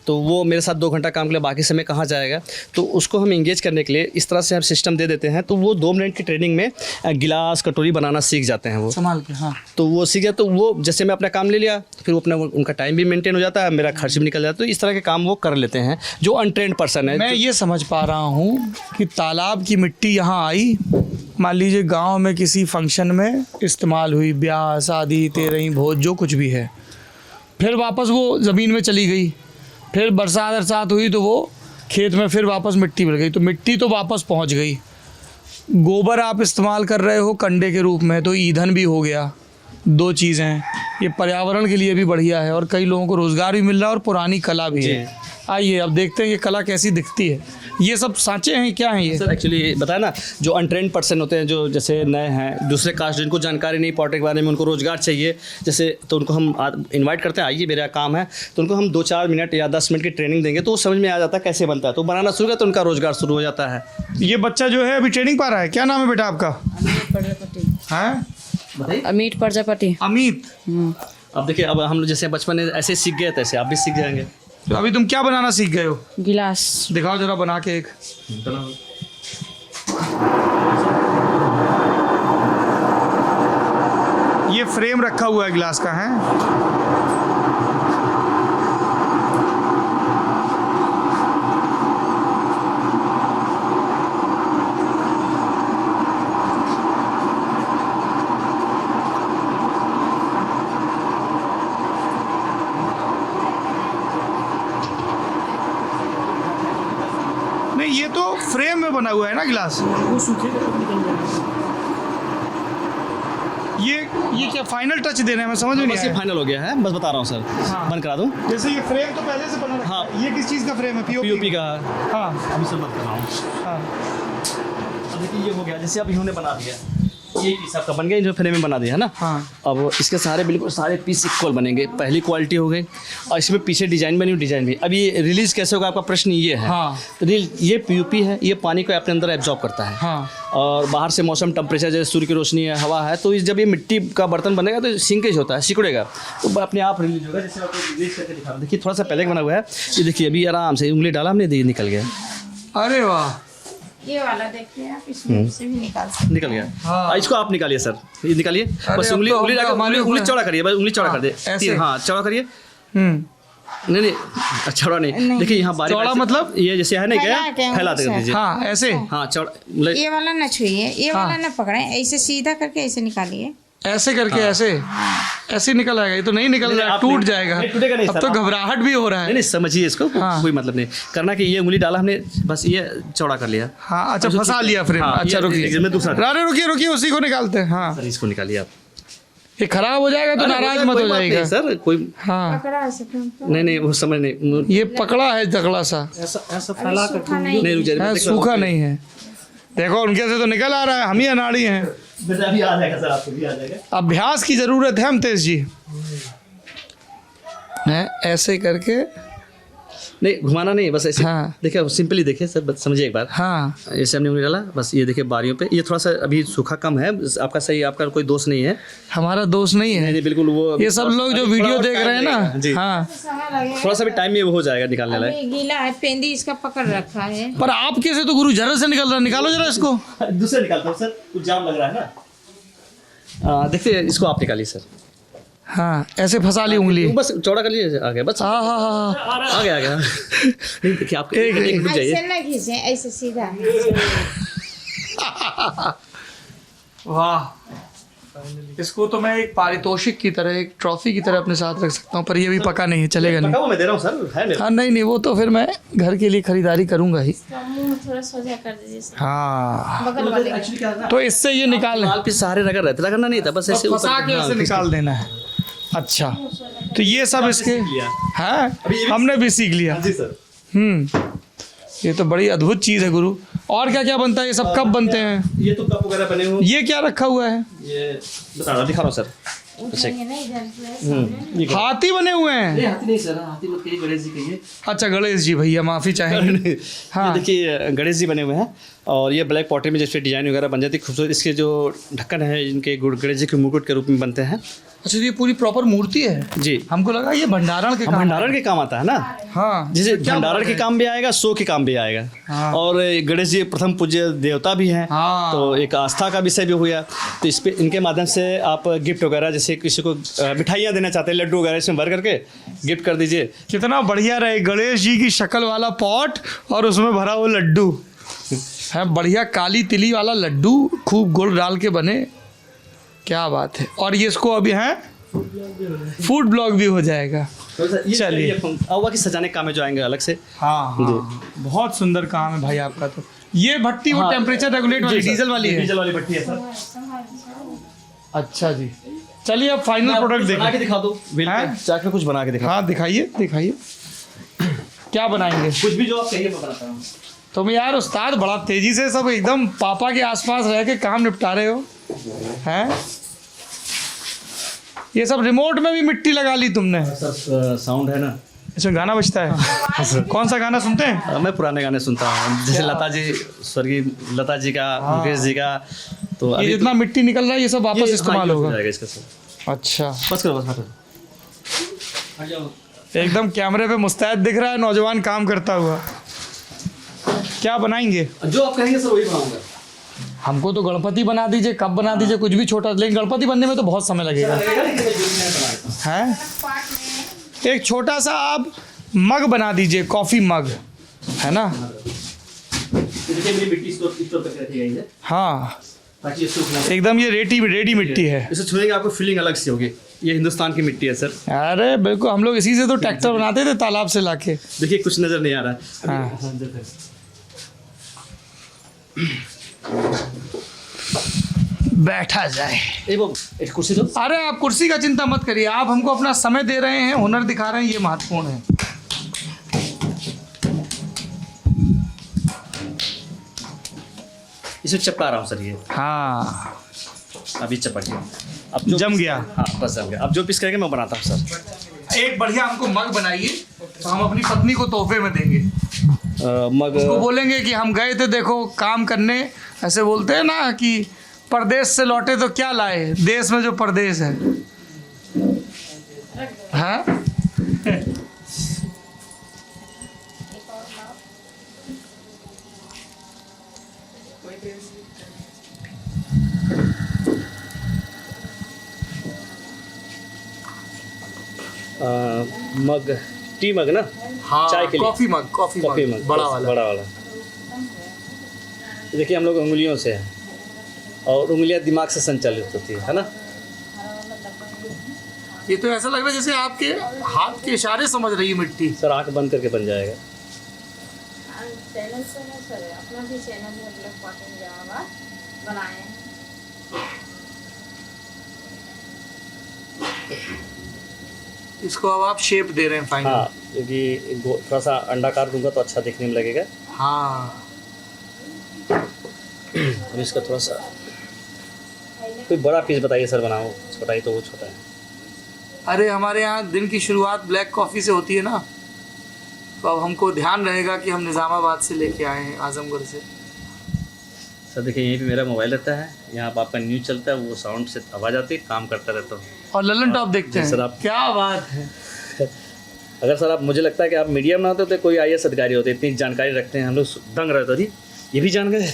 तो वो मेरे साथ 2 घंटा काम के लिए बाकी समय कहाँ जाएगा, तो उसको हम इंगेज करने के लिए इस तरह से हम सिस्टम दे देते हैं, तो वो 2 मिनट की ट्रेनिंग में गिलास कटोरी बनाना सीख जाते हैं वो संभाल के। हाँ, तो वो सीख जाए, तो वो जैसे मैं अपना काम ले लिया, फिर वो अपना उनका टाइम भी मेंटेन हो जाता है, मेरा खर्च भी निकल जाता है। तो इस तरह के काम वो कर लेते हैं जो अनट्रेंड पर्सन है। मैं ये समझ पा रहा हूँ कि तालाब की मिट्टी यहाँ आई, मान लीजिए गांव में किसी फंक्शन में इस्तेमाल हुई, ब्याह शादी तेरहीं भोज जो कुछ भी है, फिर वापस वो ज़मीन में चली गई, फिर बरसात हुई तो वो खेत में फिर वापस मिट्टी मिल गई, तो मिट्टी तो वापस पहुंच गई। गोबर आप इस्तेमाल कर रहे हो कंडे के रूप में, तो ईंधन भी हो गया। 2 चीज़ें हैं, ये पर्यावरण के लिए भी बढ़िया है और कई लोगों को रोज़गार भी मिल रहा है और पुरानी कला भी है। आइए अब देखते हैं ये कला कैसी दिखती है। ये सब सांचे हैं, क्या हैं ये? सर एक्चुअली बताया ना, जो अनट्रेंड पर्सन होते हैं, जो जैसे नए हैं, दूसरे कास्ट, जिनको जानकारी नहीं पॉटरी के बारे में, उनको रोज़गार चाहिए जैसे, तो उनको हम इनवाइट करते हैं, आइए मेरा काम है, तो उनको हम 2-4 मिनट या 10 मिनट की ट्रेनिंग देंगे, तो वो समझ में आ जाता है कैसे बनता है, तो बनाना शुरू किया तो उनका रोज़गार शुरू हो जाता है। ये बच्चा जो है अभी ट्रेनिंग पा रहा है, क्या नाम है बेटा आपका? हाँ अमित प्रजापति। अमित। अब देखिए, अब हम लोग जैसे बचपन में ऐसे सीख गए, तैसे आप भी सीख जाएंगे। तो अभी तुम क्या बनाना सीख गए हो? गिलास। दिखाओ जरा बना के एक। ये फ्रेम रखा हुआ है गिलास का, है? नहीं ये तो फ्रेम में बना हुआ है ना गिलास। वो सूखेगा तो निकल जाएगा। ये क्या फाइनल टच देना है, मैं समझ में नहीं बस ये आया। फाइनल हो गया है, बस बता रहा हूँ सर। हाँ। बंद करा दूँ। जैसे ये फ्रेम तो पहले से बना रहता हाँ। है। ये किस चीज़ का फ्रेम है? पीओपी का। हाँ अभी सर बंद कर रहा हूँ। हाँ। अब देखिए ये हो गया, जैसे अब इन्होंने बना दिया, ये पीस आपका बन गया, जो फ्रेम में बना दिया है ना। हाँ। अब इसके सारे बिल्कुल सारे पीस इक्वल बनेंगे, पहली क्वालिटी हो गई। और इसमें पीछे डिजाइन बनी, डिजाइन भी। अब ये रिलीज कैसे होगा आपका प्रश्न ये है। हाँ। ये पीयूपी है, ये पानी को अपने अंदर एब्जॉर्ब करता है। हाँ। और बाहर से मौसम टेम्परेचर जैसे सूर्य की रोशनी है, हवा है, तो जब ये मिट्टी का बर्तन बनेगा तो सिंकेज होता है, सिकुड़ेगा, तो अपने आप रिलीज होगा। जैसे आपको रिलीज करके दिखा रहा हूं। देखिए थोड़ा सा पहले बना हुआ है, ये देखिए अभी आराम से उंगली डाला हमने, निकल गया। अरे वाह। ये वाला देखिए आप, इसमें से भी निकाल सकते निकल गया। हाँ। इसको आप निकालिए सर, ये निकालिए। अरे बस अब उंगली तो उंगली हम रखो, हमारे उंगली ऊपर चौड़ा करिए, बस उंगली चौड़ा कर दे। ऐसे? हाँ चौड़ा करिए। हम्म। नहीं चौड़ा नहीं, देखिए यहाँ बारीक चौड़ा मतलब? ये जैसे है ना फैला क्या, के फैलाते कर दीजिए। हाँ ऐसे। हाँ चौड़ा मतलब ये वाला न छुइए, ये हाँ। वाला न पकड़े, ऐसे सीधा करके ऐसे निकालिए। ऐसे करके ऐसे ऐसे निकल आएगा। ये तो नहीं निकल नहीं, रहा है, आप टूट नहीं- जाएगा। नहीं, टूटेगा नहीं अब सर, तो आप- घबराहट भी हो रहा नहीं है। नहीं समझिए इसको, हाँ। कोई मतलब नहीं करना कि ये उंगली डाला हमने, बस ये चौड़ा कर लिया। हाँ अच्छा, अब जो फंसा चीज़- लिया फ्रेम। हाँ, अच्छा ये- रुकिए, इसमें दूसरा अरे रुकिए रुकिए, उसी को निकालते हैं। हाँ सर इसको निकालिए आप। ये खराब हो जाएगा तो अरे, नाराज कोई मत हो बात नहीं जाएगा सर, कोई हाँ। पकड़ा ऐसे तो नहीं वो समझ नहीं। ये पकड़ा है तगड़ा सा, ऐसा फैला कर नहीं रुक जाइए, है, देखो, सूखा नहीं है। देखो उनके से तो निकल आ रहा है, हम ही अनाड़ी हैं। वैसे अभी आ जाएगा सर, आपको भी आ जाएगा। अभ्यास की जरूरत है हमतेज जी। हैं, ऐसे करके। नहीं घुमाना नहीं, बस ऐसे। हाँ। देखिए सिंपली देखिए सर, बस समझिए एक बार। हाँ ऐसे हमने उंगली डाला, बस ये देखिए बारियों पे, ये थोड़ा सा अभी सूखा कम है, आपका सही, आपका कोई दोष नहीं है। हमारा दोस्त नहीं नहीं है। नहीं बिल्कुल वो ये सब लोग जो अभी वीडियो थोड़ा देख टाइम रहे हैं लगेगा। ना। जी हाँ थोड़ा सा भी टाइम में वो हो जाएगा निकालने लायक। अभी गीला है, पेंदी इसका पकड़ रखा है। पर आपके से तो गुरु जरा से निकल रहा है, निकालो जरा इसको। दूसरे निकालता हूँ सर, कुछ जाम लग रहा है ना। देखिए इसको आप निकालिए सर। हाँ ऐसे फंसा ली उंगली। बस चौड़ा कर लीजिए, आ गया बस। हाँ हाँ हाँ। आ गया नहीं देखिए आप एक रुक जाइए। ऐसे न खींचे, ऐसे सीधा। वाह, इसको तो मैं एक पारितोषिक की तरह, एक ट्रॉफी की तरह अपने साथ रख सकता हूँ, पर ये भी पका नहीं है, चलेगा नहीं। पका हुआ मैं दे रहा हूँ सर, है मेरे। हाँ नहीं वो तो फिर मैं घर के लिए खरीदारी करूंगा ही। मुंह थोड़ा सोजा कर दीजिए, हाँ बगल वाले। एक्चुअली क्या है ना, तो इससे ये निकाल लाल पीस सहारे रगड़ रहते, रगड़ना नहीं था, बस ऐसे फंसा के ऐसे निकाल देना है। अच्छा तो ये सब इसके हैं, हमने भी सीख लिया। जी सर। ये तो बड़ी अद्भुत चीज़ है गुरु। और क्या क्या बनता है? ये सब कब बनते हैं? ये तो कप वगैरह बने हुए, ये क्या रखा हुआ है? ये बता रहा दिखा रहा हूँ सर। ये हाथी बने हुए हैं। हाथी नहीं सर, हाथी मत कहिए, गणेश जी कहिए। अच्छा गणेश जी भैया माफ़ी चाहेंगे। हाँ। ये देखिए गणेश जी बने हुए हैं, और ये ब्लैक पॉटरी में जैसे डिजाइन वगैरह बन जाती है खूबसूरत। इसके जो ढक्कन है इनके गणेश जी के मुकुट के रूप में बनते हैं। अच्छा ये पूरी प्रॉपर मूर्ति है। जी हमको लगा ये भंडारण के काम। भंडारण के काम आता है ना। हाँ जैसे क्या भंडारण बात के है? काम भी आएगा, शो के काम भी आएगा। हाँ। और गणेश जी प्रथम पूज्य देवता भी हैं। हाँ। तो एक आस्था का विषय भी हुआ। तो इस पे इनके माध्यम से आप गिफ्ट वगैरह, जैसे किसी को मिठाइयाँ देना चाहते हैं, लड्डू वगैरह इसमें भर करके गिफ्ट कर दीजिए। कितना बढ़िया रहे, गणेश जी की शक्ल वाला पॉट और उसमें भरा हुआ लड्डू है, बढ़िया काली तिली वाला लड्डू, खूब गुड़ डाल के बने, क्या बात है। और ये इसको अभी है फूड ब्लॉग भी हो जाएगा। चलिए। अवा की सजाने के काम में जो आएंगे अलग से। हाँ बहुत सुंदर काम है भाई आपका। तो ये भट्टी वो हाँ। टेम्परेचर रेगुलेट वाली जी सर, डीजल वाली है। डीजल वाली भट्टी है सर। अच्छा जी, चलिए अब फाइनल प्रोडक्ट बना के देखिए। दिखा दो, हैं? चाट में कुछ बना के दिखा। हाँ दिखाइए दिखाइए, क्या बनाएंगे? कुछ भी जो आप कहिए मैं बनाता हूँ। तुम यार उस्ताद बड़ा तेजी से सब एकदम पापा के आसपास रह के काम निपटा रहे हो हैं। ये सब रिमोट में भी मिट्टी लगा ली तुमने। सर साउंड है ना, इसमें गाना बजता है। कौन सा गाना सुनते हैं? मैं पुराने गाने सुनता हूँ, जैसे लता जी, स्वर्गीय लता जी का, मुकेश जी का। तो ये अभी जितना मिट्टी निकल रहा है ये सब वापस इस्तेमाल होगा। जाएगा इसका सर। अच्छा बस करो, बस हटो। एकदम कैमरे पे मुस्तैद दिख रहा है नौजवान काम करता हुआ। क्या बनाएंगे? जो आप कहेंगे सर वही बनाऊंगा। हमको तो गणपति बना दीजिए, कब बना दीजिए, कुछ भी छोटा, लेकिन गणपति बनने में तो बहुत समय लगेगा हैं। एक छोटा सा आप मग बना दीजिए, कॉफी मग, है ना। देखिए मेरी मिट्टी स्टोर करके रखी गई है, हाँ ताकि ये सूख ना। एकदम ये रेडी मिट्टी है। इसे छुएंगे आपको फीलिंग अलग सी होगी। ये हिंदुस्तान की मिट्टी है सर। अरे बिल्कुल, हम लोग इसी से तो ट्रैक्टर बनाते थे तालाब से लाके। देखिए कुछ नजर नहीं आ रहा है। हाँ। बैठा जाए। वो एक कुर्सी दो। अरे आप कुर्सी का चिंता मत करिए, आप हमको अपना समय दे रहे हैं, हुनर दिखा रहे हैं, ये महत्वपूर्ण है। इसे चिपका रहा हूँ सर ये। हाँ अभी चिपक गया। अब जो जम गया। हाँ बस जम गया। अब जो पीस करेंगे मैं बनाता हूँ सर। एक बढ़िया हमको मग बनाइए, तो हम अपनी पत्नी को तोहफे में देंगे। मग उसको बोलेंगे कि हम गए थे देखो काम करने, ऐसे बोलते हैं ना कि परदेश से लौटे तो क्या लाए, देश में जो परदेश है। हाँ मग, टी मग ना? हाँ, चाय के लिए। कॉफी मग, कॉफी मग बड़ा वाला। बड़ा वाला। देखिए हम लोग उंगलियों से हैं और उंगलियां दिमाग से संचालित होती है ना? ये तो ऐसा लग रहा है जैसे आपके हाथ के इशारे समझ रही है मिट्टी। सर आंख बंद करके बन जाएगा। चैनल से है सर, अपना भी चैनल है ब्लैक कॉटन जावा बनाए। इसको अब आप शेप दे रहे हैं फाइनल। हाँ क्योंकि थोड़ा सा अंडाकार दूंगा तो अच्छा दिखने में लगेगा। हाँ अब इसका थोड़ा सा कोई बड़ा पीस बताइए सर बनाओ। छोटा ही तो वो छोटा है। अरे हमारे यहाँ दिन की शुरुआत ब्लैक कॉफ़ी से होती है ना, तो अब हमको ध्यान रहेगा कि हम निज़ामाबाद से लेके आए हैं, आजमगढ़ से। सर देखिए यहीं पे मेरा मोबाइल रहता है, यहाँ पर आपका न्यूज़ चलता है, वो साउंड से आवाज़ आती है, काम करता रहता हूँ। और लल्लन टॉप देखते हैं सर आप। क्या बात है। अगर सर आप, मुझे लगता है कि आप मीडिया में होते तो कोई IAS अधिकारी होते, इतनी जानकारी रखते हैं, हम लोग दंग रहते थे। ये भी जान गए।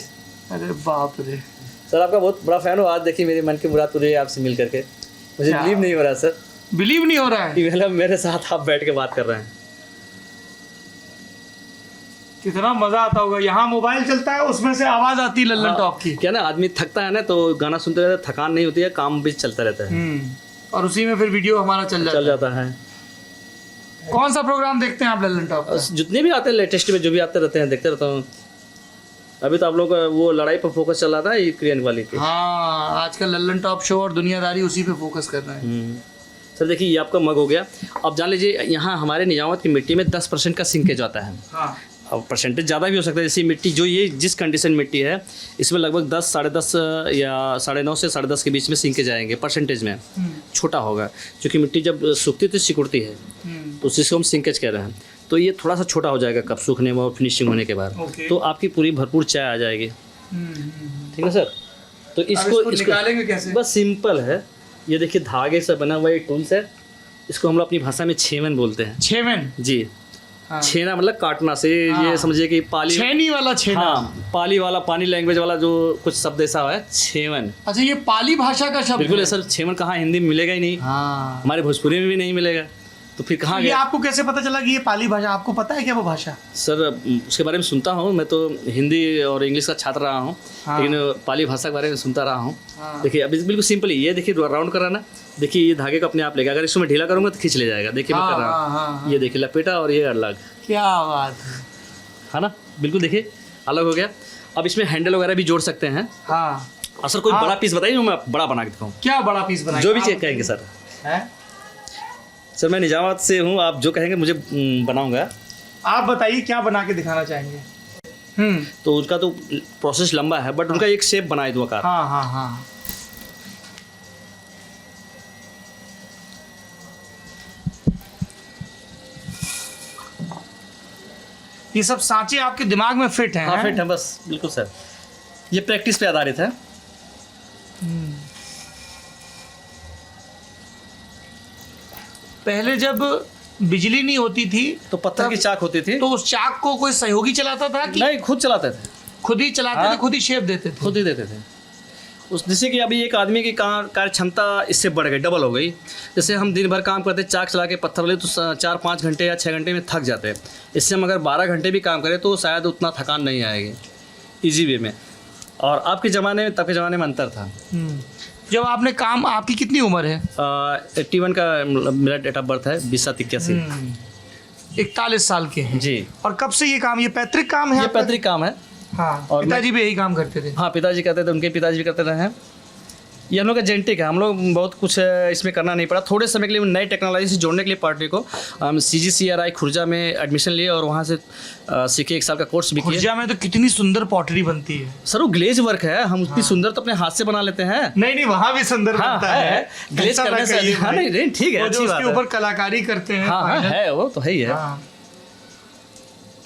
अरे बाप रे। सर आपका बहुत बड़ा फैन हो। आज देखिए मेरे मन की मुराद पूरी है आपसे मिल करके। मुझे बिलीव नहीं हो रहा सर, बिलीव नहीं हो रहा है कि मतलब मेरे साथ आप बैठ के बात कर रहे हैं। कितना मजा आता होगा। यहाँ मोबाइल चलता है, उसमें से आवाज आती है लल्लन टॉप की। क्या ना, आदमी थकता है ना तो गाना सुनते रहता है, थकान नहीं होती है, काम भी चलता रहता है। और उसी में फिर वीडियो हमारा चल जाता है। कौन सा प्रोग्राम देखते हैं आप लल्लन टॉप का? जितने भी आते हैं लेटेस्ट में, जो भी आते रहते हैं देखते रहता हूँ। अभी तो आप लोग वो लड़ाई पर फोकस चल रहा था यूक्रेन वाली पे। हाँ आजकल लल्लन टॉप शो और दुनियादारी उसी पे फोकस कर रहे हैं। सर देखिए ये आपका मग हो गया। अब जान लीजिए यहाँ हमारे निजामत की मिट्टी में 10% का सिंकेज आता है। हाँ। अब परसेंटेज ज़्यादा भी हो सकता है। जैसे मिट्टी जो ये जिस कंडीशन मिट्टी है इसमें लगभग 10, 10.5 या 9.5 से 10.5 के बीच में सिंकेज आएंगे परसेंटेज में। छोटा होगा क्योंकि मिट्टी जब सूखती तो सिकुड़ती है, तो जिसको हम सिंकेज कह रहे हैं। तो ये थोड़ा सा छोटा हो जाएगा कब सूखने में और फिनिशिंग होने के बाद। तो आपकी पूरी भरपूर चाय आ जाएगी। ठीक है सर। तो इसको निकालेंगे कैसे? बस सिंपल है। ये देखिए धागे से बना हुआ ये टूल्स है। इसको हम लोग अपनी भाषा में छेवन बोलते हैं। छेवन? जी। हाँ। छेना मतलब काटना से। हाँ। ये समझिए कि पाली, छेनी वाला छेना। हाँ, पाली वाला, पानी लैंग्वेज वाला जो कुछ शब्द ऐसा है छेवन। अच्छा ये पाली भाषा का शब्द? बिल्कुल सर। छेवन कहाँ हिंदी में मिलेगा ही नहीं। हाँ। हमारे भोजपुरी में भी नहीं मिलेगा, तो फिर कहाँ ये आपको कैसे पता चला कि ये पाली भाषा? आपको पता है क्या वो भाषा? सर उसके बारे में सुनता हूँ। मैं तो हिंदी और इंग्लिश का छात्र रहा हूँ। हाँ। लेकिन पाली भाषा के बारे में सुनता रहा हूँ। हाँ। देखिए अभी बिल्कुल सिंपल ही। ये देखिए राउंड कर रहा ना, देखिए ये धागे को अपने आप लेगा। अगर इसको मैं ढीला करूँगा तो खींच ले जाएगा। देखिए मैं कर रहा हूँ। ये देखिए लपेटा और ये अलग। क्या बात है ना? बिल्कुल देखिए अलग हो गया। अब इसमें हैंडल वगैरह भी जोड़ सकते हैं। हाँ। और सर कोई बड़ा पीस बताइए, मैं बड़ा बना के दिखाऊँ। क्या बड़ा पीस बनाएंगे? जो भी चेक कहेंगे सर। सर मैं निजामाबाद से हूँ, आप जो कहेंगे मुझे बनाऊंगा। आप बताइए क्या बना के दिखाना चाहेंगे? तो उसका तो प्रोसेस लंबा है, बट उनका एक शेप बनाए दो आकार। हाँ हाँ हाँ। ये सब सांचे आपके दिमाग में फिट हैं? हाँ फिट है बस। बिल्कुल सर, ये प्रैक्टिस पे आधारित है। पहले जब बिजली नहीं होती थी तो पत्थर की चाक होती थी। तो उस चाक को कोई सहयोगी चलाता था कि नहीं, खुद चलाते थे। खुद ही चलाते थे, खुद ही शेप देते थे, खुद ही देते थे। उस जैसे कि अभी एक आदमी की कार्य क्षमता इससे बढ़ गई, डबल हो गई। जैसे हम दिन भर काम करते चाक चला के पत्थर वाले, तो 4-5 घंटे या 6 घंटे में थक जाते हैं। इससे हम अगर 12 घंटे भी काम करें तो शायद उतना थकान नहीं आएगी ईजी वे में। और आपके ज़माने में तब के ज़माने में अंतर था। जब आपने काम, आपकी कितनी उम्र है? 81 का मेरा डेट ऑफ बर्थ है, 20/7/81। 41 साल के हैं जी। और कब से ये काम, ये पैतृक काम है? ये पैतृक काम है। हाँ, और पिताजी भी यही काम करते थे। हाँ, पिताजी करते थे, उनके पिताजी भी करते रहे हैं। ये हम लोग का जेनेटिक है, हम लोग बहुत कुछ इसमें करना नहीं पड़ा। थोड़े समय के लिए नई टेक्नोलॉजी से जोड़ने के लिए पार्टी को हम CGCRI खुर्जा में एडमिशन लिए और वहाँ से सीखे, 1 साल का कोर्स भी किया। खुर्जा में तो कितनी सुंदर पॉटरी बनती है। सर वो ग्लेज वर्क है, हम उतनी सुंदर तो अपने हाथ से बना लेते हैं। नहीं, वहाँ भी सुंदर हाँ, बनता है। ग्लेज ऐसा करने ना से कहिए हाँ, भाई। नहीं ठीक है, वो जो अच्छी उसके बात ऊपर है। कलाकारी करते हैं। हाँ हाँ final। है, वो तो है ही है। हाँ।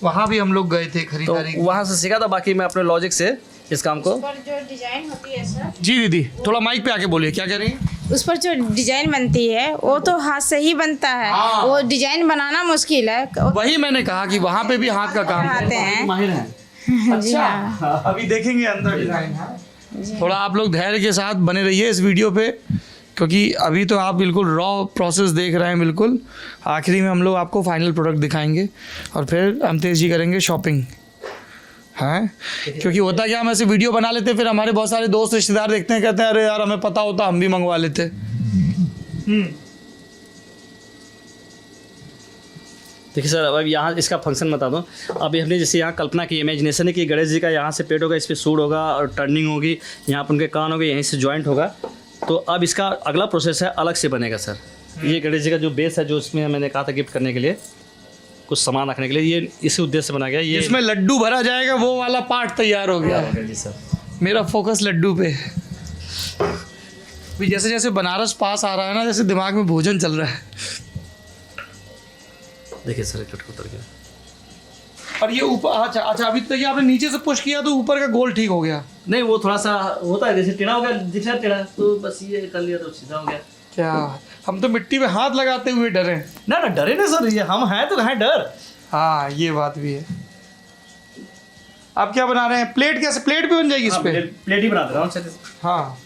वहाँ भी हम लोग गए थे तो खरीदारी। वहाँ से सीखा था, बाकी मैं अपने लॉजिक से इस काम को। पर जो डिजाइन होती है सर, जी दीदी, थोड़ा माइक पे आके बोलिए, क्या कह रही हैं? उस पर जो डिजाइन बनती है वो तो हाथ से ही बनता है। हाँ। वो डिजाइन बनाना मुश्किल है। वही मैंने कहा कि वहाँ पे भी हाथ का काम है। आते हैं। माहिर हैं। जी हाँ। अभी देखेंगे अंदर डिजाइन। थोड़ा आप लोग धैर्य के साथ बने रहिए इस वीडियो पे, क्योंकि अभी तो आप बिल्कुल रॉ प्रोसेस देख रहे हैं। बिल्कुल आखिरी में हम लोग आपको फाइनल प्रोडक्ट दिखाएंगे और फिर अमतेश जी करेंगे शॉपिंग। हैं, क्योंकि होता क्या, हम ऐसे वीडियो बना लेते, फिर हमारे बहुत सारे दोस्त रिश्तेदार देखते हैं, कहते हैं अरे यार हमें पता होता हम भी मंगवा लेते। देखिए सर, अब यहाँ इसका फंक्शन बता दूँ। अभी हमने जैसे यहाँ कल्पना की, इमेजिनेशन है कि गणेश जी का यहाँ से पेट होगा, इस पर सूट होगा और टर्निंग होगी, यहाँ पर उनके कान होंगे, यहीं से जॉइंट होगा। तो अब इसका अगला प्रोसेस है, अलग से बनेगा सर। ये गणेश जी का जो बेस है, जो इसमें मैंने कहा था गिफ्ट करने के लिए, कुछ सामान रखने के लिए, ये इसी उद्देश्य से बना गया। ये इसमें लड्डू भरा जाएगा, वो वाला पार्ट तैयार हो गया। जी सर। मेरा फोकस लड्डू पे। भी जैसे जैसे बनारस पास आ रहा है ना, जैसे दिमाग में भोजन चल रहा है। देखिए सर, कट उतर गया। और ये ऊपर, अच्छा अच्छा, अभी तो देखिए आपने नीचे से पुश किया तो ऊपर का गोल ठीक हो गया। नहीं, वो थोड़ा सा होता है, जैसे टेढ़ा हो गया, दिख रहा है टेढ़ा, तो बस ये कर लिया तो सीधा हो गया। क्या, हम तो मिट्टी में हाथ लगाते हुए डरे। ना ना, डरे ना सर, ये हम हैं तो कहाँ डर। हाँ, ये बात भी है। आप क्या बना रहे हैं? प्लेट? कैसे प्लेट भी बन जाएगी इस पे? प्लेट ही बना दे रहा हूँ। हाँ,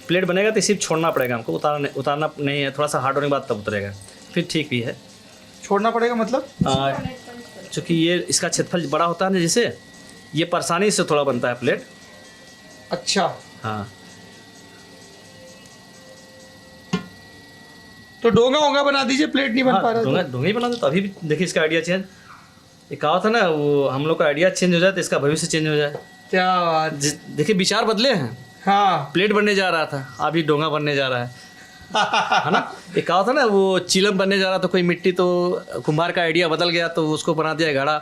प्लेट बनेगा तो सिर्फ छोड़ना पड़ेगा हमको, उतारना नहीं है। थोड़ा सा हार्ड होने के बाद तब उतरेगा, फिर ठीक भी है। छोड़ना पड़ेगा मतलब? चूँकि ये इसका क्षेत्रफल बड़ा होता है ना, जैसे ये परेशानी से थोड़ा बनता है प्लेट। अच्छा, हाँ, तो डोंगा होगा बना दीजिए, प्लेट नहीं बन पा रहा। डोंगा ही बना दो तो अभी भी देखिए इसका आइडिया चेंज। ये कहा था ना, वो हम लोग का आइडिया चेंज हो जाए तो इसका भविष्य चेंज हो जाए। क्या बात। देखिए विचार बदले हैं। हाँ, प्लेट बनने जा रहा था, अभी डोंगा बनने जा रहा है ना। एक कहा था ना, वो चिलम बनने जा रहा था कोई मिट्टी, तो कुम्हार का आइडिया बदल गया तो उसको बना दिया घड़ा।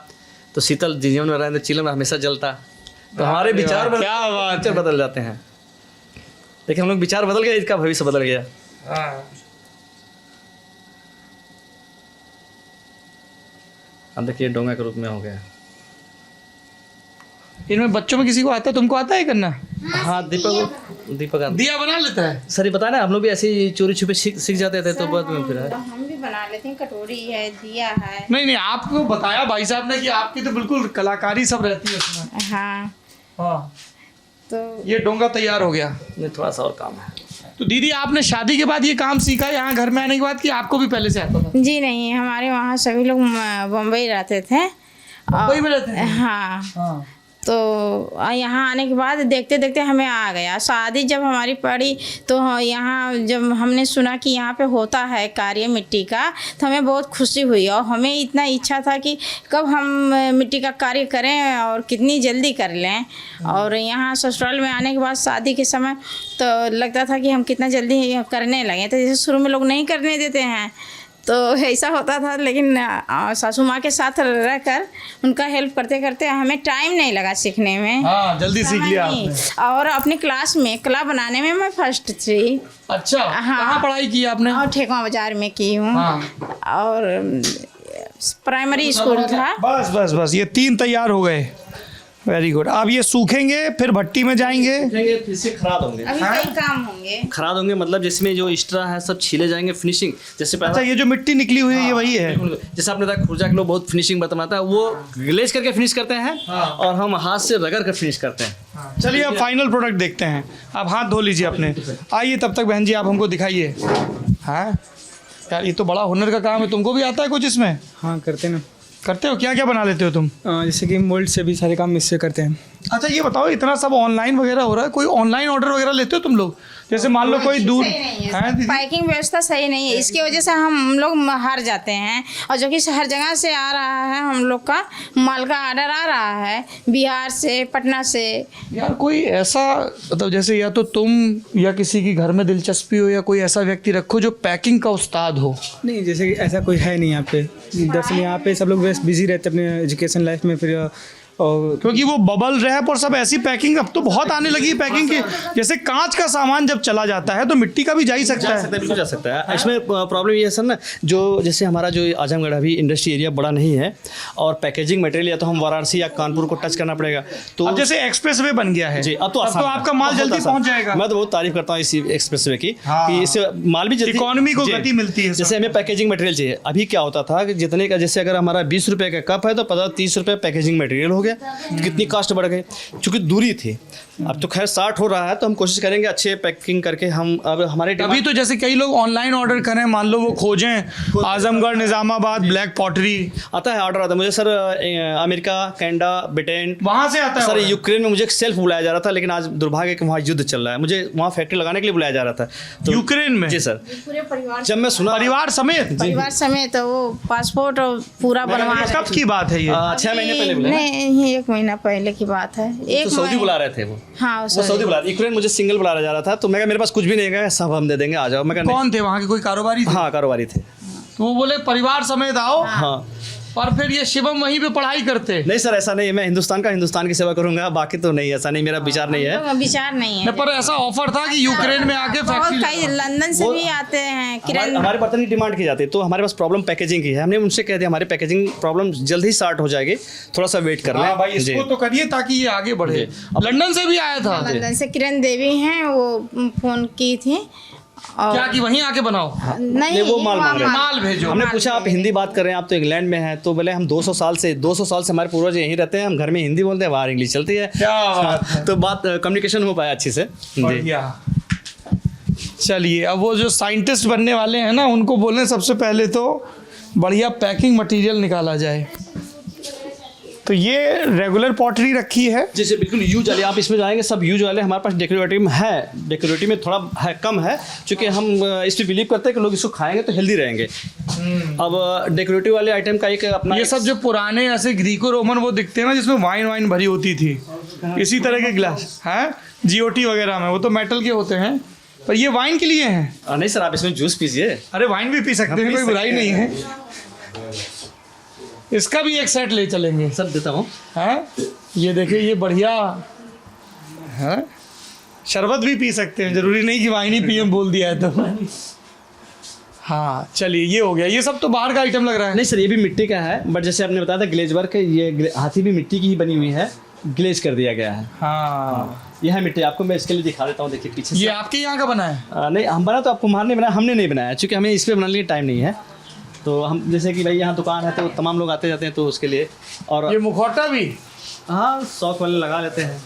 तो शीतल जीवन में रहने चिलम हमेशा जलता। तो हमारे विचार क्या बात विचार बदल जाते हैं। देखिए हम लोग विचार बदल गए, इसका भविष्य बदल गया। हाँ। अब देखिए डोंगा के रूप में हो गया। इनमें बच्चों में किसी को आता है? तुमको आता है करना? हाँ, दीपक आता। दिया बना लेता है? सर ये बताया ना, हम लोग भी ऐसे ही चोरी छुपे सीख जाते थे, तो बाद में फिर है। हम भी बना लेते हैं, कटोरी है, दिया है। नहीं नहीं, आपको बताया भाई साहब ने कि आपकी तो बिल्कुल कलाकारी सब रहती है उसमें। हाँ, हाँ, तो ये डोंगा तैयार हो गया। नहीं, थोड़ा सा और काम है। तो दीदी, आपने शादी के बाद ये काम सीखा यहाँ घर में आने के बाद, कि आपको भी पहले से आता था? जी नहीं, हमारे वहाँ सभी लोग बम्बई रहते थे। मुंबई में रहते थे? हाँ, हाँ। तो यहाँ आने के बाद देखते देखते हमें आ गया। शादी जब हमारी पड़ी तो यहाँ जब हमने सुना कि यहाँ पे होता है कार्य मिट्टी का, तो हमें बहुत खुशी हुई और हमें इतना इच्छा था कि कब हम मिट्टी का कार्य करें और कितनी जल्दी कर लें। और यहाँ ससुराल में आने के बाद शादी के समय तो लगता था कि हम कितना जल्दी करने लगे। तो जैसे शुरू में लोग नहीं करने देते हैं, तो ऐसा होता था। लेकिन सासू माँ के साथ रहकर उनका हेल्प करते करते हमें टाइम नहीं लगा सीखने में। हाँ, जल्दी सीख लिया आपने। और अपनी क्लास में कला बनाने में मैं फर्स्ट थी। अच्छा, हाँ। कहाँ पढ़ाई की आपने? और ठेकवा बाजार में की हूँ। हाँ। और प्राइमरी स्कूल था। बस बस बस, ये 3 तैयार हो गए। Very good. अब ये सूखेंगे, फिर भट्टी में जाएंगे, फिर से खराद होंगे। अभी कई काम होंगे। खराद होंगे मतलब जिसमें जो एक्स्ट्रा है सब छीले जाएंगे, फिनिशिंग जैसे अच्छा, पहले। ये जो मिट्टी निकली हुई है ये वही है? जैसे आपने देखा खुर्जा के लोग बहुत फिनिशिंग बताता है, वो ग्लेज करके फिनिश करते हैं। हाँ। और हम हाथ से रगड़ कर फिनिश करते हैं। चलिए अब फाइनल प्रोडक्ट देखते हैं। आप हाथ धो लीजिए अपने। आइए तब तक बहन जी आप हमको दिखाइए। हाँ यार, ये तो बड़ा हुनर का काम है। तुमको भी आता है कुछ इसमें? हाँ, करते ना। करते हो? क्या क्या बना लेते हो तुम? जैसे कि मोल्ड से भी सारे काम इससे करते हैं। अच्छा, ये बताओ, इतना सब ऑनलाइन वगैरह हो रहा है, कोई ऑनलाइन ऑर्डर वगैरह लेते हो तुम लोग? जैसे मान लो कोई दूर सही नहीं है है, दीदी? पैकिंग व्यवस्था सही नहीं है, इसकी वजह से हम लोग हार जाते हैं। और जो कि हर जगह से आ रहा है, हम लोग का माल का ऑर्डर आ रहा है बिहार से, पटना से। यार कोई ऐसा मतलब जैसे या तो तुम या किसी की घर में दिलचस्पी हो या कोई ऐसा व्यक्ति रखो जो पैकिंग का उस्ताद हो। नहीं, जैसे कि ऐसा कोई है नहीं यहाँ पे। दरअसल यहाँ पे सब लोग बस बिजी रहते हैं अपने एजुकेशन लाइफ में, फिर और क्योंकि वो बबल रैप और सब ऐसी पैकिंग अब तो बहुत आने लगी है पैकिंग की। जैसे कांच का सामान जब चला जाता है तो मिट्टी का भी जा ही सकता है। बिल्कुल जा सकता है। इसमें प्रॉब्लम ये है सर ना, जो जैसे हमारा जो आजमगढ़ अभी इंडस्ट्री एरिया बड़ा नहीं है और पैकेजिंग मटेरियल या तो हम वाराणसी या कानपुर को टच करना पड़ेगा। तो अब जैसे एक्सप्रेस वे बन गया है जी, अब तो आपका माल जल्दी पहुंच जाएगा। मैं तो बहुत तारीफ करता हूँ इस एक्सप्रेस वे की कि इससे माल भी जल्दी, इकोनॉमी को जी, गति मिलती है। जैसे हमें पैकेजिंग मटेरियल चाहिए, अभी क्या होता था कि जितने का जैसे अगर हमारा 20 रुपये का कप है तो 50-30 रुपये पैकेजिंग मटेरियल हो गया, तो कितनी कॉस्ट बढ़ गई क्योंकि दूरी थी। अब तो खैर 60 हो रहा है, तो हम कोशिश करेंगे अच्छे पैकिंग करके हम अब हमारे अभी तो जैसे कई लोग ऑनलाइन ऑर्डर करें, मान लो वो खोजें आजमगढ़, निजामाबाद, ब्लैक पॉटरी, आता है ऑर्डर आता है मुझे सर, अमेरिका, कनाडा, ब्रिटेन, वहां से आता है सर order। यूक्रेन में मुझे सेल्फ बुलाया जा रहा था, लेकिन आज दुर्भाग्य कि वहाँ युद्ध चल रहा है, मुझे वहाँ फैक्ट्री लगाने के लिए बुलाया जा रहा था। तो यूक्रेन में? जी सर। पूरे परिवार जब मैं सुना परिवार समेत तो वो पासपोर्ट और पूरा बनवा रहे कब की बात है ये? 6 महीने पहले बुलाया, नहीं, 1 महीना पहले की बात है। तो सऊदी बुला रहे थे वो। हाँ, वो सऊदी बुला रहे, यूक्रेन मुझे सिंगल बुलाया जा रहा था, तो मैं कहा मेरे पास कुछ भी नहीं है, सब हम दे देंगे, आ जाओ। मैं कहा कौन थे वहाँ के? कोई कारोबारी थे? हाँ, कारोबारी थे। तो वो बोले परिवार समेत आओ। हाँ, और फिर ये शिवम वहीं पे पढ़ाई करते? नहीं सर, ऐसा नहीं, मैं हिंदुस्तान की सेवा करूंगा, बाकी तो नहीं, ऐसा नहीं, मेरा विचार नहीं है। तो विचार नहीं है। पर ऐसा ऑफर था कि यूक्रेन में आके बहुत फैक्ट्री कई लंदन से भी आते हैं किरण। हमारे बर्तन की डिमांड की जाती है, तो हमारे पास प्रॉब्लम पैकेजिंग की है। हमने उनसे कह दिया हमारी पैकेजिंग प्रॉब्लम जल्द ही स्टार्ट हो जाएगी, थोड़ा सा वेट कर हाँ भाई, लें। जी, इसको तो करिए ताकि ये आगे बढ़े। लंदन से भी आया था? लंदन से किरण देवी हैं, वो फोन की थी और क्या कि वहीं आके बनाओ? नहीं, वो माल मांग रहे हैं। माल भेजो। हमने पूछा आप हिंदी बात कर रहे हैं, आप तो इंग्लैंड में हैं, तो बोले हम 200 साल से हमारे पूर्वज यहीं रहते हैं, हम घर में हिंदी बोलते हैं, बाहर इंग्लिश चलती है। क्या बात है। तो बात कम्युनिकेशन हो पाया अच्छे से। जी, बढ़िया। चलिए, अब वो जो साइंटिस्ट बनने वाले हैं ना, उनको बोलें सबसे पहले तो बढ़िया पैकिंग मटेरियल निकाला जाए। तो ये रेगुलर पॉटरी रखी है। जैसे बिल्कुल यूज वाले, आप इसमें जाएंगे सब यूज वाले, हमारे पास डेकोरेटिव में है, डेकोरेटिव में थोड़ा है, कम है, क्योंकि हम इस पर बिलीव करते हैं कि लोग इसको खाएंगे तो हेल्दी रहेंगे। अब डेकोरेटिव वाले आइटम का एक अपना ये सब जो पुराने ऐसे ग्रीको रोमन वो दिखते हैं ना, जिसमें वाइन भरी होती थी, इसी तरह के ग्लास हैं GOT वगैरह में, वो तो मेटल के होते हैं, पर ये वाइन के लिए हैं। नहीं सर, आप इसमें जूस पीजिए। अरे वाइन भी पी सकते हैं, कोई बुराई नहीं है। इसका भी एक सेट ले चलेंगे सर, देता हूँ। हैं, ये देखिए, ये बढ़िया है। शरबत भी पी सकते हैं, जरूरी नहीं कि वाइन ही पिए, बोल दिया है तो। हाँ चलिए, ये हो गया। ये सब तो बाहर का आइटम लग रहा है। नहीं सर, ये भी मिट्टी का है, बट जैसे आपने बताया था ग्लेज वर्क, ये हाथी भी मिट्टी की ही बनी हुई है, ग्लेज कर दिया गया है। हाँ, यह है मिट्टी, आपको मैं इसके लिए दिखा देता हूँ, देखिए पीछे ये से। आपके यहाँ का बना है? नहीं, हम बना तो आपको मार नहीं बनाया, हमने नहीं बनाया, क्योंकि हमें इस पर बनाने के लिए टाइम नहीं है। तो हम जैसे कि भाई यहाँ दुकान है तो तमाम लोग आते जाते हैं, तो उसके लिए। और ये मुखौटा भी? हाँ, शौक वाले लगा लेते हैं।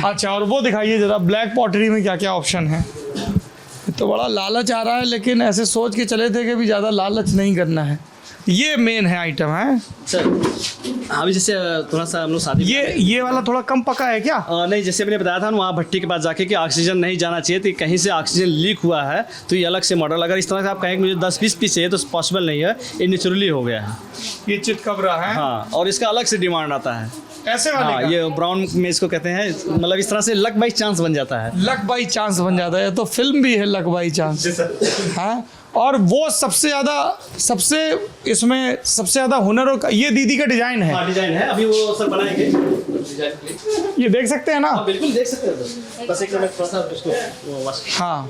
अच्छा, और वो दिखाइए जरा, ब्लैक पॉटरी में क्या क्या ऑप्शन है। ये तो बड़ा लालच आ रहा है, लेकिन ऐसे सोच के चले थे कि भी ज़्यादा लालच नहीं करना है। ये मेन है आइटम है सर। अभी जैसे थोड़ा सा हम लोग शादी, ये वाला थोड़ा कम पका है क्या? नहीं, जैसे मैंने बताया था ना वहाँ भट्टी के पास जाके कि ऑक्सीजन नहीं जाना चाहिए, तो कहीं से ऑक्सीजन लीक हुआ है तो ये अलग से मॉडल, अगर इस तरह से आप कहें कि मुझे 10-20 पीस चाहिए तो पॉसिबल नहीं है, ये नेचुरली हो गया है। ये चितकबरा है। हाँ, और इसका अलग से डिमांड आता है। ऐसे वाले हाँ, का? ये ब्राउन में इसको कहते हैं, मतलब इस तरह से लक बाई चांस बन जाता है। लक बाई चांस बन जाता है, तो फिल्म भी है लक बाई चांस। हाँ, और वो सबसे ज़्यादा हुनर ये दीदी का डिजाइन है। हाँ, डिजाइन है, अभी वो सर बनाएंगे डिजाइन के लिए। ये देख सकते हैं ना? हाँ, बिल्कुल देख सकते हैं, बस एक मिनट थोड़ा सा उसको वो वॉश। हाँ,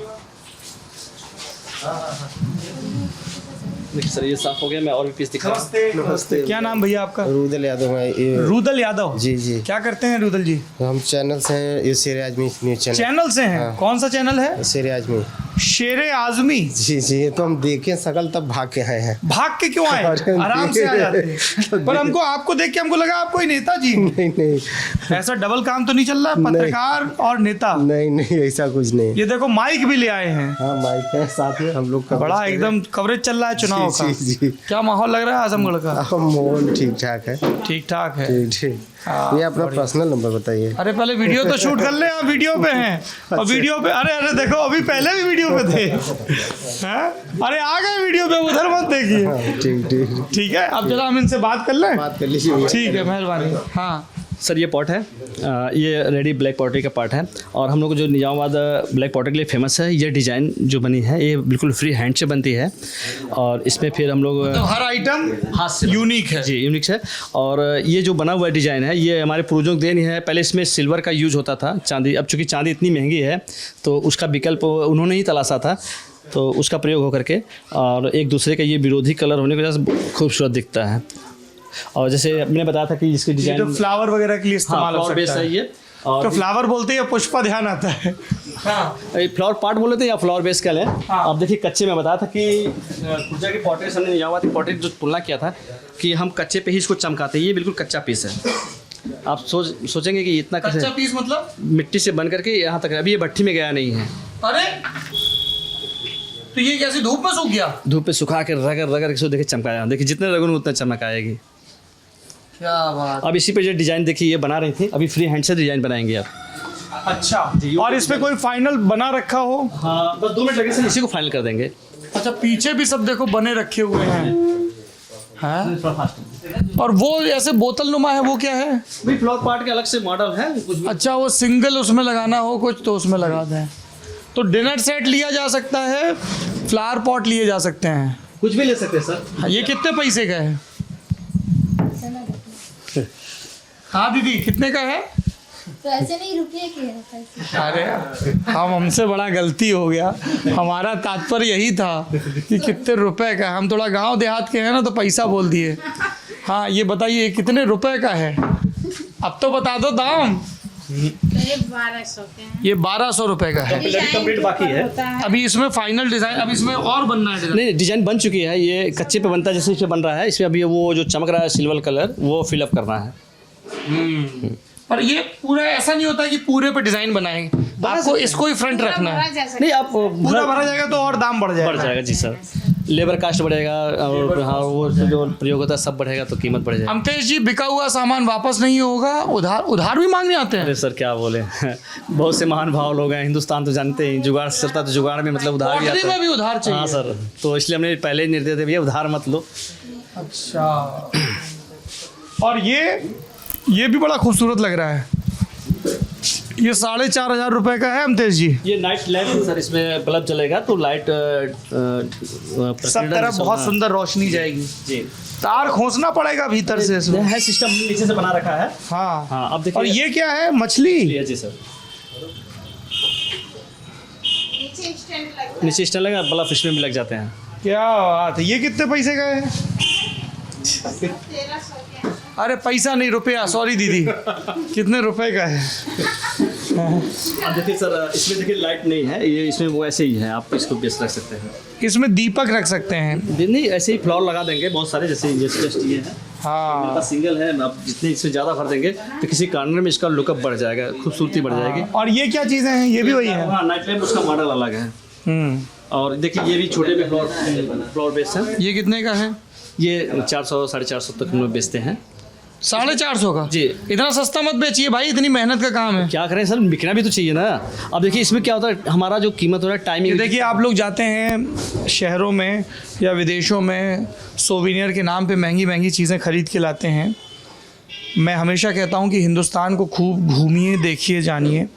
देखिए सर, ये साफ हो गया, मैं और भी पीस दिखा। नमस्ते। क्या नाम भैया आपका? रुदल यादव है। रुदल यादव जी जी, क्या करते हैं रुदल जी? हम चैनल से हैं, ये शेर आजमी न्यूज चैनल। चैनल से हैं? हाँ। कौन सा चैनल है? शेर आजमी। शेरे आजमी, जी जी, ये तो हम देखे सकल तब भाग के आए हैं। भाग के क्यों आए? अरे आराम से आ जाते। पर हमको आपको देख के हमको लगा आप कोई नेता जी। नहीं नहीं ऐसा डबल काम तो नहीं चल रहा है, पत्रकार और नेता? नहीं नहीं, ऐसा कुछ नहीं। ये देखो माइक भी ले आए हैं। हाँ माइक है साथ में, हम लोग का बड़ा एकदम कवरेज चल रहा है चुनाव का। जी जी। क्या माहौल लग रहा है आजमगढ़ का? माहौल ठीक ठाक है। ठीक ठाक है। ठीक ठीक। ये अपना पर्सनल नंबर बताइए। अरे पहले वीडियो तो शूट कर ले, आप वीडियो पे हैं और वीडियो पे, अरे देखो अभी पहले भी वीडियो पे थे हैं? अरे आ गए वीडियो पे, उधर मत देखिए। हाँ, ठीक ठीक ठीक है, अब जरा हम इनसे बात कर लें। बात कर लीजिए भैया। ठीक है, मेहरबानी। हाँ सर ये पॉट है, ये रेडी ब्लैक पॉटरी का पार्ट है और हम लोग जो निजामाबाद ब्लैक पॉटरी के लिए फेमस है। ये डिज़ाइन जो बनी है ये बिल्कुल फ्री हैंड से बनती है और इसमें फिर हम लोग तो हर आइटम हाथ से यूनिक है। जी यूनिक है। और ये जो बना हुआ डिज़ाइन है ये हमारे पूर्वजों की देन है। पहले इसमें सिल्वर का यूज होता था, चांदी, अब चूँकि चांदी इतनी महंगी है तो उसका विकल्प उन्होंने ही तलाशा था, तो उसका प्रयोग होकर के और एक दूसरे का ये विरोधी कलर होने की वजह से खूबसूरत दिखता है। और जैसे मैंने बताया था कि इसकी ये डिज़ाइन तो फ्लावर वगैरह के लिए इस्तेमाल हो फ्लावर बेस सकता है है। ये। और तो फ्लावर बोलते हैं या पुष्पा ध्यान आता है? हाँ फ्लावर पार्ट बोले थे या फ्लावर बेस कल है। अब देखिए कच्चे में बताया था कि पूजा की पॉटरी हमने निजामाबाद की पॉटरी जो तुलना किया था कि हम कच्चे पे ही इसको चमकाते हैं। ये बिल्कुल कच्चा पीस है। आप सोचेंगे कि इतना कैसे कच्चा पीस मतलब? मिट्टी से बन करके यहाँ तक, अभी ये भट्टी में गया नहीं है। अरे तो ये कैसे धूप में सूख गया? धूप पे सुखा के रगड़ रगड़ के इसको देखिए चमकाया। देखिए जितने रगड़ूंगे उतना चमक आएगी। क्या बात। अब इसी पे जो डिज़ाइन देखिए ये बना रही थी, अभी फ्री हैंड से डिज़ाइन बनाएंगे आप। अच्छा, और इस पे कोई फाइनल बना रखा हो? हाँ बस 2 मिनट लगे, इसी को फाइनल कर देंगे। अच्छा, पीछे भी सब देखो बने रखे हुए हैं। और वो ऐसे बोतल नुमा है, वो क्या है? भाई फ्लावर पार्ट के अलग से मॉडल है कुछ। अच्छा, वो सिंगल उसमें लगाना हो कुछ तो उसमें लगा दें। तो डिनर सेट लिया जा सकता है, फ्लावर पॉट लिए जा सकते हैं, कुछ भी ले सकते हैं सर। ये कितने पैसे का है? हाँ दीदी, कितने का है? पैसे नहीं, रुपये के हैं पैसे। अरे हमसे बड़ा गलती हो गया। हमारा तात्पर्य यही था कि कितने रुपए का है। हम थोड़ा गांव देहात के हैं ना तो पैसा बोल दिए। हाँ ये बताइए कितने रुपए का है? अब तो बता दो दाम। तो ये 1200 के हैं। ये 1200 रुपए का है। कंप्लीट बाकी है। अभी इसमें फाइनल डिजाइन, अब इसमें और बनना है डिजाइन। नहीं डिज़ाइन बन चुकी है, ये कच्चे पे बनता है जैसे इस पे बन रहा है। इसमें अभी वो जो चमक रहा है सिल्वर कलर वो फिलअप करना है। और ये पूरा ऐसा नहीं होता कि पूरे पे डिजाइन बनाएंगे, आपको इसको ही फ्रंट रखना है। नहीं आप पूरा भरा जाएगा तो और दाम बढ़ जाएगा। बढ़ जाएगा जी सर, लेबर कास्ट बढ़ेगा और हाँ वो जो प्रयोग होता है सब बढ़ेगा तो कीमत बढ़ जाएगी। अमतेश जी, बिका हुआ सामान वापस नहीं होगा, उधार भी मांगने आते हैं? अरे सर क्या बोले बहुत से महान भाव लोग हैं हिंदुस्तान, तो जानते हैं जुगाड़ से चलता, तो जुगाड़ में मतलब उधार भी पॉटरी आता में है। भी उधार चाहिए? हाँ सर, तो इसलिए हमने पहले ही निर्देश दे दिया उधार मत लो। अच्छा, और ये भी बड़ा खूबसूरत लग रहा है। ये 4500 रुपए का है अमतेश जी। ये नाइट लैंप है सर, इसमें बल्ब जलेगा तो लाइट सब तरफ बहुत सुंदर रोशनी जाएगी जी। तार खोसना पड़ेगा भीतर से इसमें। है सिस्टम नीचे से बना रखा है। हाँ हाँ अब देखिए। और ये क्या है? मछली? जी सर, नीचे स्टैंड लगा, बल्ब इसमें भी लग जाते हैं। क्या बात है। ये कितने पैसे का है? अरे पैसा नहीं, रुपया, सॉरी दीदी। कितने रुपए का है? अब देखिए सर, इसमें देखिए लाइट नहीं है, ये इसमें वो ऐसे ही है, आप इसको बेस रख सकते हैं। इसमें दीपक रख सकते हैं? नहीं ऐसे ही फ्लावर लगा देंगे बहुत सारे, जैसे जस्ट ये है। हाँ मेरे पास सिंगल है, आप जितने इससे ज़्यादा भर देंगे तो किसी कॉर्नर में इसका लुकअप बढ़ जाएगा, खूबसूरती बढ़ जाएगी। और ये क्या चीज़ें हैं? ये भी वही है? हाँ नाइट लैंप, उसका मॉडल अलग है। और देखिए ये भी छोटे में फ्लावर बेस है। ये कितने का है? ये 400 450 तक हम लोग बेचते हैं। 450 का? जी। इतना सस्ता मत बेचिए भाई, इतनी मेहनत का काम है। क्या करें सर, बिकना भी तो चाहिए ना। अब देखिए इसमें क्या होता है, हमारा जो कीमत हो रहा है टाइमिंग। देखिए आप लोग जाते हैं शहरों में या विदेशों में, सोविनियर के नाम पे महंगी महंगी चीज़ें खरीद के लाते हैं। मैं हमेशा कहता हूँ कि हिंदुस्तान को खूब घूमिए, देखिए, जानिए।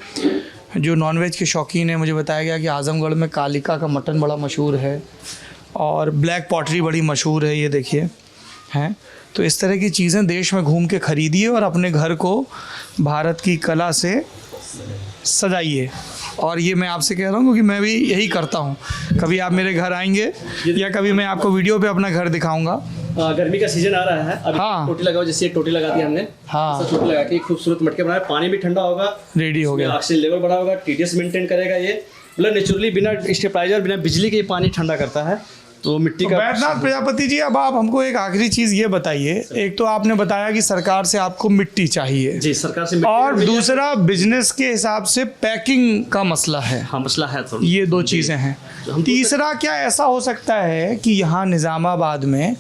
जो नॉनवेज के शौकीन हैं, मुझे बताया गया कि आज़मगढ़ में कालिका का मटन बड़ा मशहूर है और ब्लैक पॉटरी बड़ी मशहूर है, ये देखिए हैं। तो इस तरह की चीज़ें देश में घूम के ख़रीदिए और अपने घर को भारत की कला से सजाइए। और ये मैं आपसे कह रहा हूँ क्योंकि मैं भी यही करता हूँ। कभी आप मेरे घर आएंगे या कभी मैं आपको वीडियो पे अपना घर दिखाऊंगा। गर्मी का सीजन आ रहा है, अभी हाँ। टोटी लगाओ, जैसे एक टोटी लगा दी हमने। हाँ। टोटी लगा के खूबसूरत मटके बनाए, पानी भी ठंडा होगा, रेडी हो गया। ऑक्सीजन लेवल बढ़ा होगा, टीडीएस मेंटेन करेगा ये। मतलब नेचुरली बिना स्टेबलाइजर बिना बिजली के ये पानी ठंडा करता है, तो मिट्टी का। बैद्यनाथ प्रजापति जी, अब आप हमको एक आखिरी चीज़ ये बताइए, एक तो आपने बताया कि सरकार से आपको मिट्टी चाहिए जी, सरकार से मिट्टी और मिल जाए। दूसरा बिजनेस के हिसाब से पैकिंग का मसला है। हाँ, मसला है थोड़ा। ये दो चीज़ें हैं। तीसरा, क्या ऐसा हो सकता है कि यहाँ निज़ामाबाद में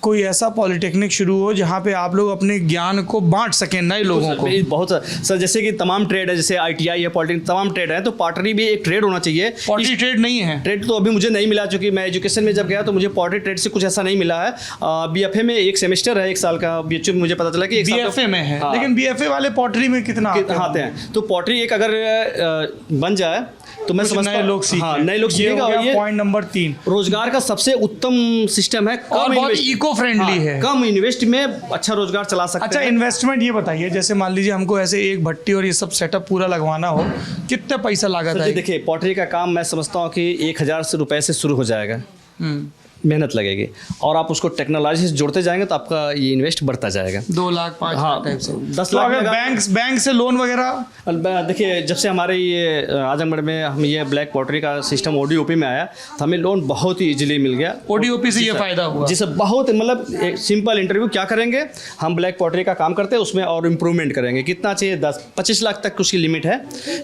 कोई ऐसा पॉलिटेक्निक शुरू हो जहाँ पे आप लोग अपने ज्ञान को बांट सकें नए लोगों को? बहुत सर, जैसे कि तमाम ट्रेड है, जैसे ITI है, पॉलिटेक्निक, तमाम ट्रेड है, तो पॉटरी भी एक ट्रेड होना चाहिए। पॉटरी ट्रेड नहीं है? ट्रेड तो अभी मुझे नहीं मिला, चूंकि मैं एजुकेशन में जब गया तो मुझे पॉटरी ट्रेड से कुछ ऐसा नहीं मिला है। BFA में एक सेमेस्टर है, 1 साल का। BHU में मुझे पता चला कि BFA में है, हाँ। लेकिन BFA वाले पॉटरी में कितना आते हैं? तो पॉटरी एक अगर बन जाए तो मैं समझता नए लोग सीखें। हाँ, नए लोग सीखेंगे। और ये पॉइंट नंबर 3 रोजगार का सबसे उत्तम सिस्टम है, और बहुत इको फ्रेंडली है। कम इन्वेस्ट में अच्छा रोजगार चला सकते अच्छा, हैं। इन्वेस्टमेंट ये बताइए, जैसे मान लीजिए हमको ऐसे एक भट्टी और ये सब सेटअप पूरा लगवाना हो, कितना पैसा लागत सर है? जी देखिए, पॉटरी का काम मैं समझता हूँ कि 1000 रुपए से शुरू हो जाएगा। मेहनत लगेगी और आप उसको टेक्नोलॉजी से जोड़ते जाएंगे तो आपका ये इन्वेस्ट बढ़ता जाएगा। 2 लाख 5 हाँ, लाख टाइप से। 10 तो लाख अगर लगा- बैंक से लोन वगैरह? देखिए, जब से हमारे ये आजमगढ़ में हम ये ब्लैक पॉटरी का सिस्टम ODOP में आया तो हमें लोन बहुत ही इजीली मिल गया। ODOP से ये फायदा हुआ? जी सर, बहुत मतलब सिंपल इंटरव्यू क्या करेंगे, हम ब्लैक पॉटरी का काम करते हैं, उसमें और इम्प्रूवमेंट करेंगे। कितना चाहिए? 10-25 लाख तक उसकी लिमिट है,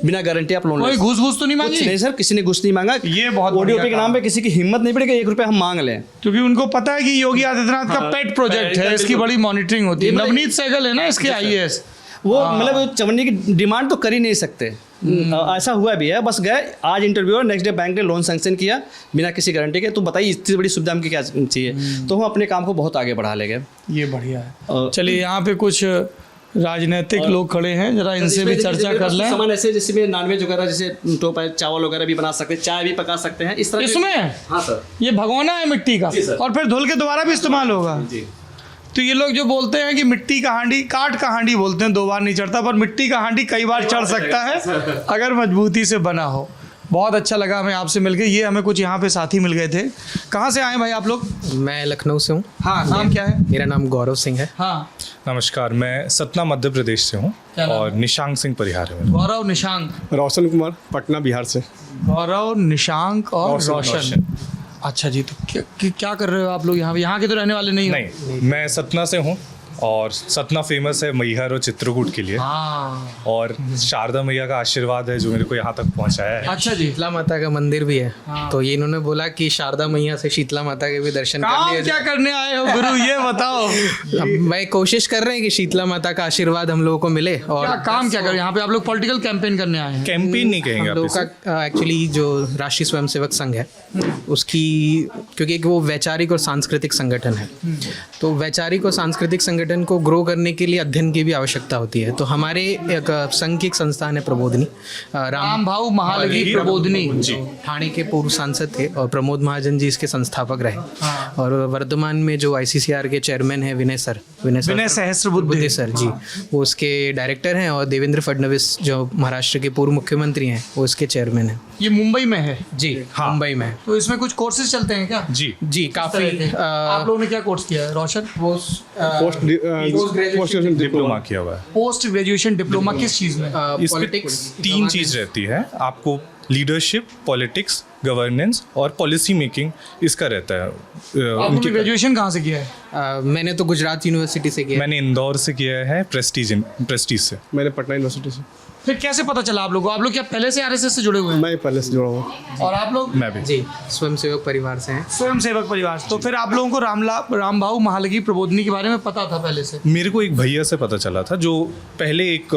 बिना गारंटी आप लोन कोई घूस घूस तो नहीं कुछ मांगी? नहीं सर, किसी ने घुस नहीं मांगा। ये बहुत बढ़िया ODOP के नाम पे किसी की हिम्मत नहीं पड़ेगी 1 रुपये हम मांग लें। क्योंकि उनको पता है कि योगी आदित्यनाथ का हाँ, पेट प्रोजेक्ट है, बिल्कुल। इसकी बड़ी मॉनिटरिंग होती है। ये मतलब- नवनीत सहगल है ना इसके IAS। वो मतलब चवन्नी की डिमांड तो कर ही नहीं सकते। ऐसा हुआ भी है, बस गए आज इंटरव्यू और नेक्स्ट डे बैंक ने लोन सैंक्शन किया बिना किसी गारंटी के। तो बताइए इतनी बड़ी सुविधा हमको क्या चाहिए? तो हम अपने काम को बहुत आगे बढ़ा लेंगे। ये बढ़िया है। और- चलिए, यहाँ पे कुछ राजनीतिक लोग खड़े हैं, जरा इनसे भी चर्चा कर लें। सामान ऐसे जैसे में नॉनवेज वगैरह, जैसे टोप है, चावल वगैरह भी बना सकते हैं, चाय भी पका सकते हैं, इस तरह के- इसमें हाँ सर ये भगोना है मिट्टी का, जी सर। और फिर धुल के दोबारा भी इस्तेमाल होगा। जी। तो ये लोग जो बोलते हैं कि मिट्टी का हांडी, काठ का हांडी बोलते हैं 2 बार नहीं चढ़ता, पर मिट्टी का हांडी कई बार चढ़ सकता है अगर मजबूती से बना हो। बहुत अच्छा लगा हमें आपसे मिलके। ये हमें कुछ यहाँ पे साथी मिल गए थे। कहाँ से आए भाई आप लोग? मैं लखनऊ से हूँ। हाँ, नाम क्या है? मेरा नाम गौरव सिंह है। हाँ, नमस्कार, मैं सतना मध्य प्रदेश से हूँ क्या नाम और निशांक सिंह परिहार है मेरा। गौरव, निशांक। रोशन कुमार, पटना बिहार से। गौरव, निशांक और रोशन। अच्छा जी, तो क्या कर रहे हो आप लोग यहाँ पे? यहाँ के तो रहने वाले नहीं हो? नहीं, मैं सतना से हूँ और सतना फेमस है मैहर और चित्रकूट के लिए। हाँ। और शारदा मैया का आशीर्वाद है जो मेरे को यहाँ तक पहुँचाया है। अच्छा जी। शीतला माता का मंदिर भी है। हाँ। तो ये इन्होंने बोला कि शारदा मैया से शीतला माता के भी दर्शन कर काम लिए क्या करने आए हो गुरु, ये बताओ। अब मैं कोशिश कर रहे हैं कि शीतला माता का आशीर्वाद हम लोगों को मिले। और क्या काम क्या कर यहाँ पे? आप लोग पॉलिटिकल कैंपेन करने आए हैं? कैंपेन नहीं कहेंगे हम आप लोगों इसे। का एक्चुअली जो राष्ट्रीय स्वयंसेवक संघ है उसकी, क्योंकि एक वो वैचारिक और सांस्कृतिक संगठन है, तो वैचारिक और सांस्कृतिक संगठन को ग्रो करने के लिए अध्ययन की भी आवश्यकता होती है। तो हमारे एक संघ की एक संस्थान है प्रबोधिनी, राम भाऊ महालगी प्रबोधिनी। ठाणे के पूर्व सांसद थे और प्रमोद महाजन जी इसके संस्थापक रहे। हाँ। और वर्तमान में जो ICCR के चेयरमैन है विनय सहस्त्रबुद्धे सर जी, वो उसके डायरेक्टर हैं। और देवेंद्र फडणवीस जो महाराष्ट्र के पूर्व मुख्यमंत्री हैं वो इसके चेयरमैन हैं। ये मुंबई में है? जी, मुंबई में है। तो इसमें कुछ कोर्सेज चलते हैं क्या? जी जी, काफ़ी आप लोगों ने क्या कोर्स किया है रोशन? डिप्लोमा किया हुआ है। पोस्ट ग्रेजुएशन डिप्लोमा किस चीज़ में? इस पे पॉलिटिक्स 3 चीज़ रहती है आपको, लीडरशिप, पॉलिटिक्स, गवर्नेंस और पॉलिसी मेकिंग इसका रहता है। आपने ग्रेजुएशन कहाँ से किया है? मैंने तो गुजरात यूनिवर्सिटी से किया। मैंने इंदौर से किया है, प्रेस्टीज से। मैंने पटना यूनिवर्सिटी से। फिर कैसे पता चला आप लोग को? आप लोग क्या पहले से RSS से जुड़े हुए हैं? मैं पहले से जुड़ा हूँ। और आप लोग? मैं भी। जी, स्वयंसेवक परिवार से हैं। स्वयं सेवक परिवार से। तो फिर आप लोगों को राम भाऊ महालगी प्रबोधिनी के बारे में पता था पहले से? मेरे को एक भैया से पता चला था जो पहले एक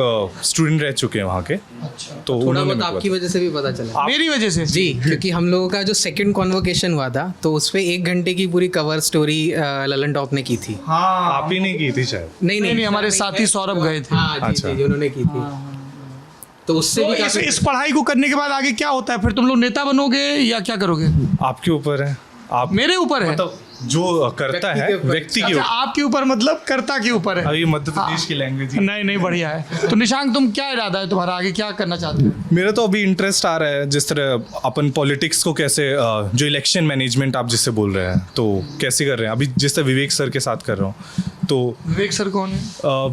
स्टूडेंट रह चुके हैं वहाँ के। अच्छा। तो थोड़ा उन्होंने बहुत मेरे को आपकी वजह से भी पता चला। मेरी वजह से? जी, क्योंकि हम लोगों का जो सेकंड कॉन्वोकेशन हुआ था तो उस पर 1 घंटे की पूरी कवर स्टोरी ललन टॉप ने की थी। हाँ। आप ही नहीं की थी शायद। नहीं, हमारे साथी सौरभ गए थे। हाँ जी, अच्छा। जी, उन्होंने की थी। तो उससे तो भी काफी इस पढ़ाई को करने के बाद आगे क्या होता है? फिर तुम लोग नेता बनोगे या क्या करोगे? आपके ऊपर है। आप मेरे ऊपर है? मतलब जो करता है व्यक्ति के अच्छा, ऊपर। आपके ऊपर मतलब कर्ता के ऊपर है? अभी मध्य प्रदेश की लैंग्वेज। नहीं, बढ़िया है। तो निशांक, तुम क्या इरादा है तुम्हारा, आगे क्या करना चाहते हो? मेरा तो अभी इंटरेस्ट आ रहा है, जिस तरह अपन पॉलिटिक्स को कैसे जो इलेक्शन मैनेजमेंट आप जिससे बोल रहे हैं तो कैसे कर रहे हैं, अभी जिस तरह विवेक सर के साथ कर रहा हूँ तो विवेक सर कौन है?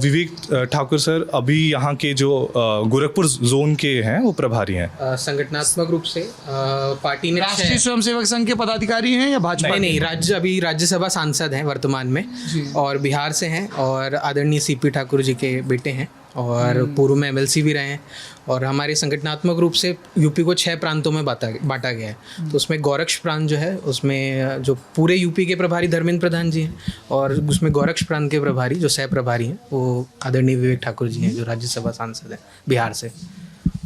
विवेक ठाकुर सर अभी यहाँ के जो गोरखपुर जोन के हैं वो प्रभारी हैं। संगठनात्मक रूप से पार्टी ने राष्ट्रीय स्वयंसेवक संघ के पदाधिकारी हैं या भाजपा? नहीं, अभी राज्यसभा सांसद हैं वर्तमान में, और बिहार से हैं, और आदरणीय सीपी ठाकुर जी के बेटे हैं, और पूर्व में एमएलसी भी रहे हैं। और हमारे संगठनात्मक रूप से यूपी को 6 प्रांतों में बांटा गया है। तो उसमें गोरक्ष प्रांत जो है, उसमें जो पूरे यूपी के प्रभारी धर्मेंद्र प्रधान जी हैं, और उसमें गोरक्ष प्रांत के प्रभारी जो सह प्रभारी हैं वो आदरणीय विवेक ठाकुर जी हैं, जो राज्यसभा सांसद हैं बिहार से।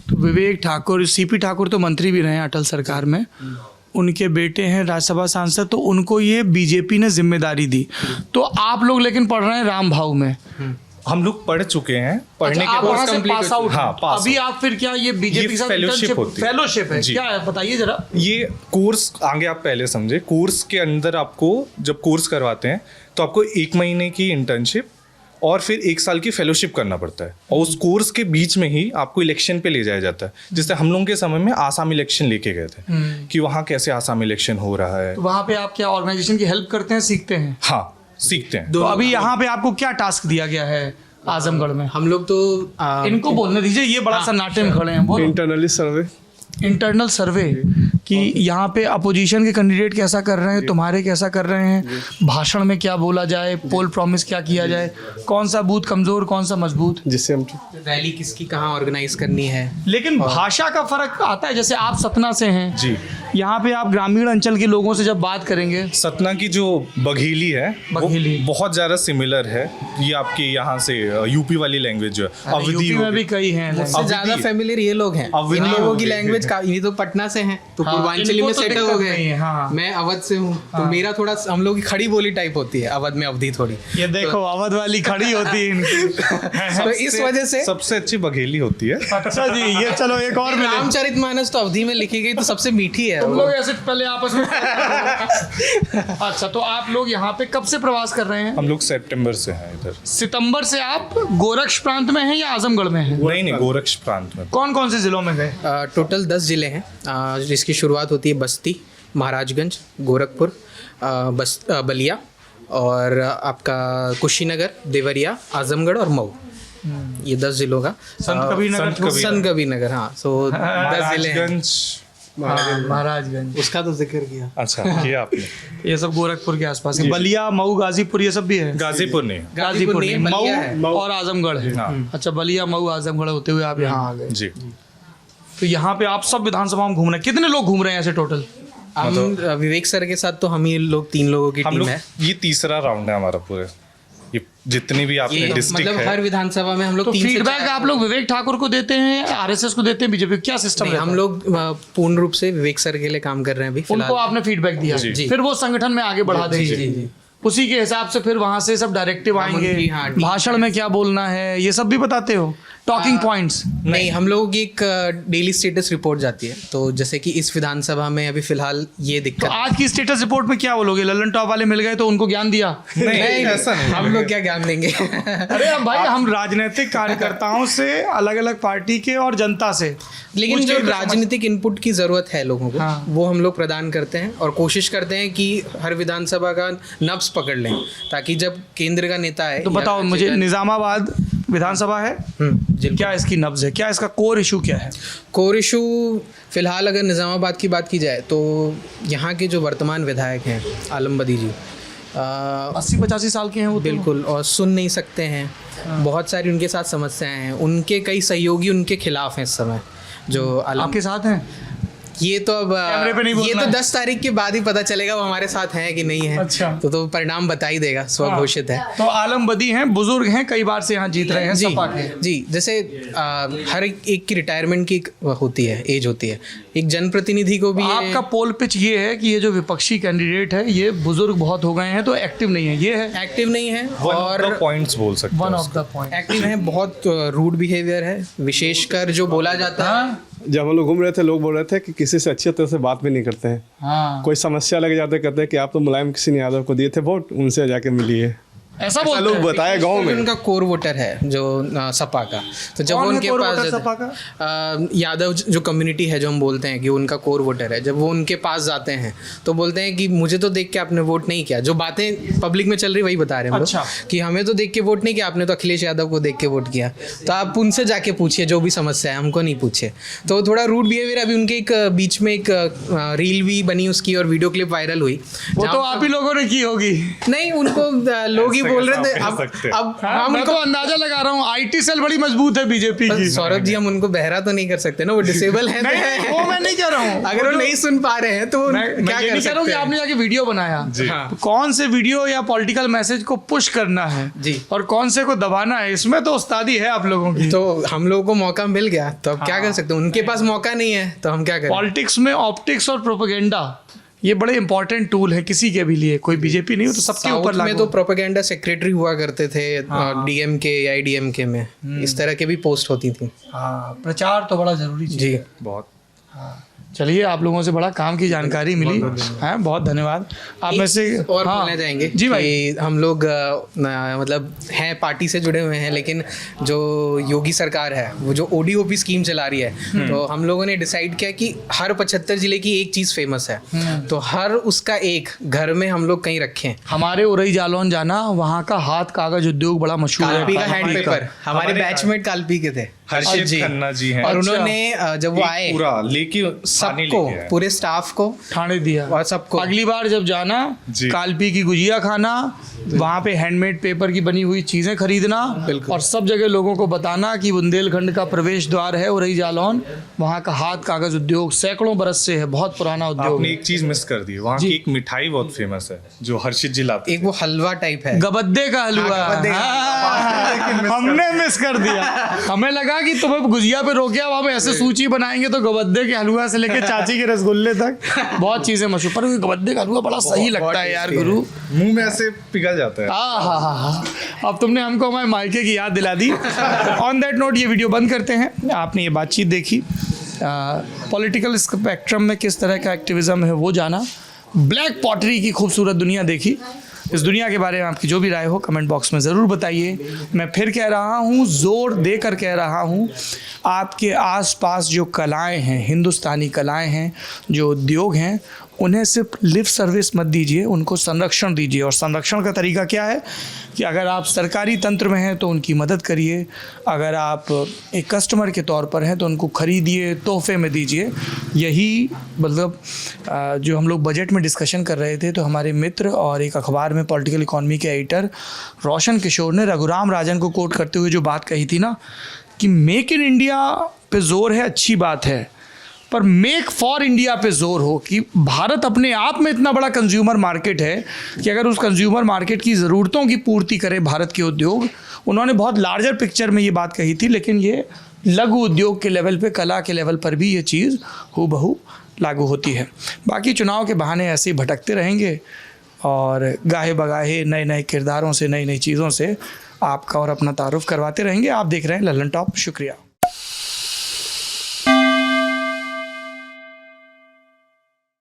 तो विवेक ठाकुर, सीपी ठाकुर तो मंत्री भी रहे हैं अटल सरकार में, उनके बेटे हैं राज्यसभा सांसद, तो उनको ये बीजेपी ने जिम्मेदारी दी। तो आप लोग लेकिन पढ़ रहे हैं राम भाव में। हम लोग पढ़ चुके हैं, पढ़ने अच्छा, आप के वहाँ से बाद पास आउट। हाँ, पास अभी आउट। आप फिर क्या ये बीजेपी के साथ फेलोशिप होती है। फेलोशिप है, जी। क्या है बताइए जरा। ये कोर्स आगे आप पहले समझे, कोर्स के अंदर आपको जब कोर्स करवाते हैं तो आपको 1 महीने की इंटर्नशिप और फिर 1 साल की फेलोशिप करना पड़ता है, और उस कोर्स के बीच में ही आपको इलेक्शन पे ले जाया जाता है। जैसे हम लोगों के समय में आसाम इलेक्शन लेके गए थे कि वहाँ कैसे आसाम इलेक्शन हो रहा है। तो वहाँ पे आप क्या ऑर्गेनाइजेशन की हेल्प करते हैं, सीखते हैं? हाँ, सीखते हैं। तो अभी यहाँ पे आपको क्या टास्क दिया गया है आजमगढ़ में? हम लोग तो इनको बोलने दीजिए, ये बड़ा सन्नाटे में खड़े हैं। बोलो। इंटरनली सर्वे इंटरनल सर्वे कि यहाँ पे अपोजिशन के कैंडिडेट कैसा कर रहे हैं, तुम्हारे कैसा कर रहे हैं, भाषण में क्या बोला जाए, पोल प्रॉमिस क्या किया जाए, कौन सा बूथ कमजोर कौन सा मजबूत, जिससे हम रैली किसकी कहाँ ऑर्गेनाइज करनी है। लेकिन भाषा का फर्क आता है। जैसे आप सतना से हैं जी, यहाँ पे आप ग्रामीण अंचल के लोगों से जब बात करेंगे, सतना की जो बघेली है बघेली। वो बहुत ज़्यादा सिमिलर है ये आपके यहाँ से यूपी वाली लैंग्वेज जो है। अवधी यूपी हो में भी गई। कई हैं। सबसे ज्यादा फेमिलियर ये लोग हैं। अवधी इन लोगों की हो गई। लैंग्वेज का, ये तो पटना से हैं, तो हाँ, पूर्वांचली इनको में तो सेटल दिक्कत हो नहीं है, गए। हाँ। मैं अवध से हूँ, तो मेरा थोड़ा हम लोग की खड़ी बोली टाइप होती है, अवध में अवधी थोड़ी। ये देखो अवध वाली खड़ी होती है इनकी। तो इस वजह से सबसे अच्छी बघेली होती है। अच्छा जी, ये चलो एक और मिले। रामचरितमानस तो अवधी में लिखी गई, तो सबसे मीठी है तुम वो। लोग ऐसे पहले आपस में अच्छा, तो आप लोग यहाँ पे कब से प्रवास कर रहे हैं? हम लोग सितंबर से हैं इधर। सितंबर से आप गोरक्ष प्रांत में हैं या आजमगढ़ में हैं? नहीं, गोरक्ष प्रांत में। कौन कौन से जिलों में गए? टोटल 10 जिले हैं, जिसकी शुरुआत होती है बस्ती, महाराजगंज, गोरखपुर, बलिया, और आपका कुशीनगर, देवरिया, आजमगढ़ और मऊ। ये 10 जिलों का संत कबीर नगर, हाँ। सो 10 जिले हैं। महाराजगंज, उसका तो जिक्र किया। अच्छा, किया आपने। ये सब गोरखपुर के आसपास है। बलिया, मऊ, गाजीपुर ये सब भी है? गाजीपुर नहीं। गाजीपुर नहीं, बलिया है। मऊ और आजमगढ़ है। हाँ। अच्छा, बलिया, मऊ, आजमगढ़ होते हुए आप यहाँ आ गए। जी, तो यहाँ पे आप सब विधानसभा में घूम रहे हैं। कितने लोग घूम रहे हैं ऐसे टोटल? हम विवेक सर के साथ तो हम ही लोग 3 लोगों की हम टीम लोग है। ये तीसरा राउंड है हमारा पूरे, ये जितनी भी आपके ये डिस्ट्रिक्ट मतलब है। हर विधानसभा में हम लोग तो 3 से फीडबैक 4 आप लोग विवेक ठाकुर को देते हैं, आरएसएस को देते हैं, बीजेपी को? क्या सिस्टम है? हम लोग पूर्ण रूप से विवेक सर के लिए काम कर रहे हैं अभी उनको फिलहाल। आपने फीडबैक दिया, जी। फिर वो संगठन में आगे बढ़ा देंगे। जी। उसी के हिसाब से फिर वहां से सब डायरेक्टिव आएंगे। उनकी, हाँ, टीम भाषण में क्या बोलना है ये सब भी बताते हो? Talking points? नहीं, हम लोगों की एक डेली स्टेटस रिपोर्ट जाती है। तो जैसे कि इस विधानसभा में अभी फिलहाल ये तो दिक्कत। आज की स्टेटस रिपोर्ट में क्या बोलोगे? ललन टॉप वाले मिल गए तो उनको ज्ञान दिया? नहीं, ऐसा नहीं। हम लोग क्या ज्ञान देंगे। अरे हम भाई, हम राजनीतिक कार्यकर्ताओं से, अलग अलग पार्टी के और जनता से, लेकिन कुछ जो चीज़ें राजनीतिक इनपुट की जरूरत है लोगों को, हाँ। वो हम लोग प्रदान करते हैं, और कोशिश करते हैं कि हर विधानसभा का नब्ज पकड़ लें, ताकि जब केंद्र का नेता है। तो बताओ मुझे, निजामाबाद विधानसभा है, क्या इसकी नब्ज है, क्या इसका कोर इशू क्या है? कोर इशू फिलहाल अगर निज़ामाबाद की बात की जाए तो यहाँ के जो वर्तमान विधायक हैं आलम बदी जी, 80-85 साल के हैं वो तो। बिल्कुल, और सुन नहीं सकते हैं। बहुत सारी उनके साथ समस्याएं हैं। उनके कई सहयोगी उनके खिलाफ हैं इस समय। जो आपके साथ हैं? ये तो अब कैमरे पे नहीं ये बोलना तो है। 10 तारीख के बाद ही पता चलेगा वो हमारे साथ हैं कि नहीं है। अच्छा। तो परिणाम बता ही देगा, स्वघोषित है। तो आलम बदी हैं, बुजुर्ग हैं, कई बार से यहाँ जीत रहे हैं जी सपा के। जी, जैसे हर एक की रिटायरमेंट की एक होती है, एज होती है। एक जनप्रतिनिधि को भी आपका पोल पिच ये है कि ये जो विपक्षी कैंडिडेट है ये बुजुर्ग बहुत हो गए हैं तो एक्टिव नहीं है, ये है? एक्टिव नहीं है, और पॉइंट्स बोल सकते हैं वन ऑफ उसका। The point. एक्टिव है, बहुत रूड बिहेवियर है, विशेषकर जो बोला जाता है। जब हम लोग घूम रहे थे, लोग बोल रहे थे कि किसी से अच्छी तरह से बात भी नहीं करते हैं। हाँ, कोई समस्या लग जाते कहते हैं कि आप तो मुलायम सिंह यादव को दिए थे वोट, उनसे जाके मिलिए। ऐसा ऐसा लोग बताए गांव में। उनका कोर वोटर है जो सपा का, तो जब वो कौन है उनके core पास voter जाते सपा हैं, यादव जो कम्युनिटी है जो हम बोलते हैं कि उनका कोर वोटर है, जब वो उनके पास जाते हैं तो बोलते हैं कि मुझे तो देख के आपने वोट नहीं किया। जो बातें पब्लिक में चल रही वही बता रहे हैं हम अच्छा। लोग कि हमें तो देख के वोट नहीं किया, आपने तो अखिलेश यादव को देख के वोट किया। तो आप उनसे जाके पूछिए जो भी समस्या है, हमको नहीं पूछे। तो थोड़ा रूड बिहेवियर। अभी उनके एक बीच में एक रील भी बनी उसकी और वीडियो क्लिप वायरल हुई। वो तो आप ही लोगों ने की होगी। नहीं, उनको लोग ही बोल रहे थे। अब हम मैं तो अंदाजा लगा रहा हूँ आईटी सेल बड़ी मजबूत है बीजेपी की। सौरभ जी, हम उनको बहरा तो नहीं कर सकते ना, वो डिसेबल है। नहीं, वो मैं नहीं कह रहा हूँ। अगर वो नहीं सुन पा रहे हैं तो मैं क्या ये कर नहीं कह रहा हूँ कि सकते हैं? आपने जाके वीडियो बनाया, हाँ। तो कौन से वीडियो या पॉलिटिकल मैसेज को पुश करना है जी। और कौन से को दबाना है, इसमें तो उस्तादी है आप लोगों की। तो हम लोगों को मौका मिल गया तो अब क्या कर सकते हैं? उनके पास मौका नहीं है तो हम क्या करें? पॉलिटिक्स में ऑप्टिक्स और प्रोपेगेंडा ये बड़े इंपॉर्टेंट टूल है किसी के भी लिए। कोई बीजेपी नहीं हो तो सबके ऊपर साउथ में लागू। तो प्रोपेगेंडा सेक्रेटरी हुआ करते थे डीएमके या आईडीएमके में, इस तरह के भी पोस्ट होती थी। हाँ, प्रचार तो बड़ा जरूरी चीज जी। है। बहुत। चलिए, आप लोगों से बड़ा काम की जानकारी मिली है, बहुत धन्यवाद। आप में से और हाँ, बोलना चाहेंगे जी भाई। कि हम लोग मतलब हैं पार्टी से जुड़े हुए हैं, लेकिन जो योगी सरकार है वो जो ओडीओपी स्कीम चला रही है, तो हम लोगों ने डिसाइड किया कि हर 75 जिले की एक चीज़ फेमस है, तो हर उसका एक घर में हम लोग कहीं रखें। हमारे उरई जालौन जाना, वहाँ का हाथ कागज उद्योग बड़ा मशहूर है। कालपी का हैंड कालपी का। पेपर, हमारे बैचमेट कालपी के थे, हर्षित खन्ना जी हैं। और अच्छा। उन्होंने जब वो एक आए पूरा लेके थाने सबको, लेके आए। पूरे स्टाफ को ठाणे दिया और सबको। अगली बार जब जाना, जी। कालपी की गुजिया खाना, वहाँ पे हैंडमेड पेपर की बनी हुई चीजें खरीदना, बिल्कुल। और सब जगह लोगों को बताना कि बुंदेलखंड का प्रवेश द्वार है उरई जालौन, वहाँ का हाथ कागज उद्योग सैकड़ों बरस से है, बहुत पुराना उद्योग आपने है। एक चीज मिस कर दी, वहाँ जी। की एक मिठाई बहुत फेमस है जो हर्षित जी लाते एक वो हलवा टाइप है, गबद्दे का हलवा। हाँ, गबद्दे का हाँ, हमने मिस कर दिया। हमें लगा कि तुम्हें गुजिया पे रोके, अब हम ऐसे सूची बनाएंगे तो गबद्दे के हलवा से लेके चाची के रसगुल्ले तक बहुत चीजें मशहूर। पर गबद्दे का हलवा बड़ा सही लगता है यार गुरु। मुंह में ऐसे पिघल जाता है। हाँ, अब तुमने हमको हमारे मायके की याद दिला दी। ऑन दैट नोट ये वीडियो बंद करते हैं। आपने ये बातचीत देखी, पॉलिटिकल स्पेक्ट्रम में किस तरह का एक्टिविज्म है वो जाना, ब्लैक पॉटरी की खूबसूरत दुनिया देखी। इस दुनिया के बारे में आपकी जो भी राय हो कमेंट बॉक्स में ज़रूर बताइए। मैं फिर कह रहा हूँ, ज़ोर देकर कह रहा हूँ, आपके आसपास जो कलाएं हैं, हिंदुस्तानी कलाएं हैं, जो उद्योग हैं, उन्हें सिर्फ लिप सर्विस मत दीजिए, उनको संरक्षण दीजिए। और संरक्षण का तरीका क्या है कि अगर आप सरकारी तंत्र में हैं तो उनकी मदद करिए, अगर आप एक कस्टमर के तौर पर हैं तो उनको खरीदिए, तोहफे में दीजिए। यही मतलब जो हम लोग बजट में डिस्कशन कर रहे थे, तो हमारे मित्र और एक अखबार में पॉलिटिकल इकॉनमी के एडिटर रोशन किशोर ने रघुराम राजन को कोट करते हुए जो बात कही थी ना, कि मेक इन इंडिया पे जोर है, अच्छी बात है, पर मेक फॉर इंडिया पे जोर हो, कि भारत अपने आप में इतना बड़ा कंज्यूमर मार्केट है कि अगर उस कंज्यूमर मार्केट की ज़रूरतों की पूर्ति करे भारत के उद्योग। उन्होंने बहुत लार्जर पिक्चर में ये बात कही थी, लेकिन ये लघु उद्योग के लेवल पे, कला के लेवल पर भी ये चीज़ हूबहू लागू होती है। बाकी चुनाव के बहाने ऐसे ही भटकते रहेंगे और गाहे बगाहे नए नए किरदारों से, नई नई चीज़ों से आपका और अपना तारुफ करवाते रहेंगे। आप देख रहे हैं लल्लन टॉप। शुक्रिया।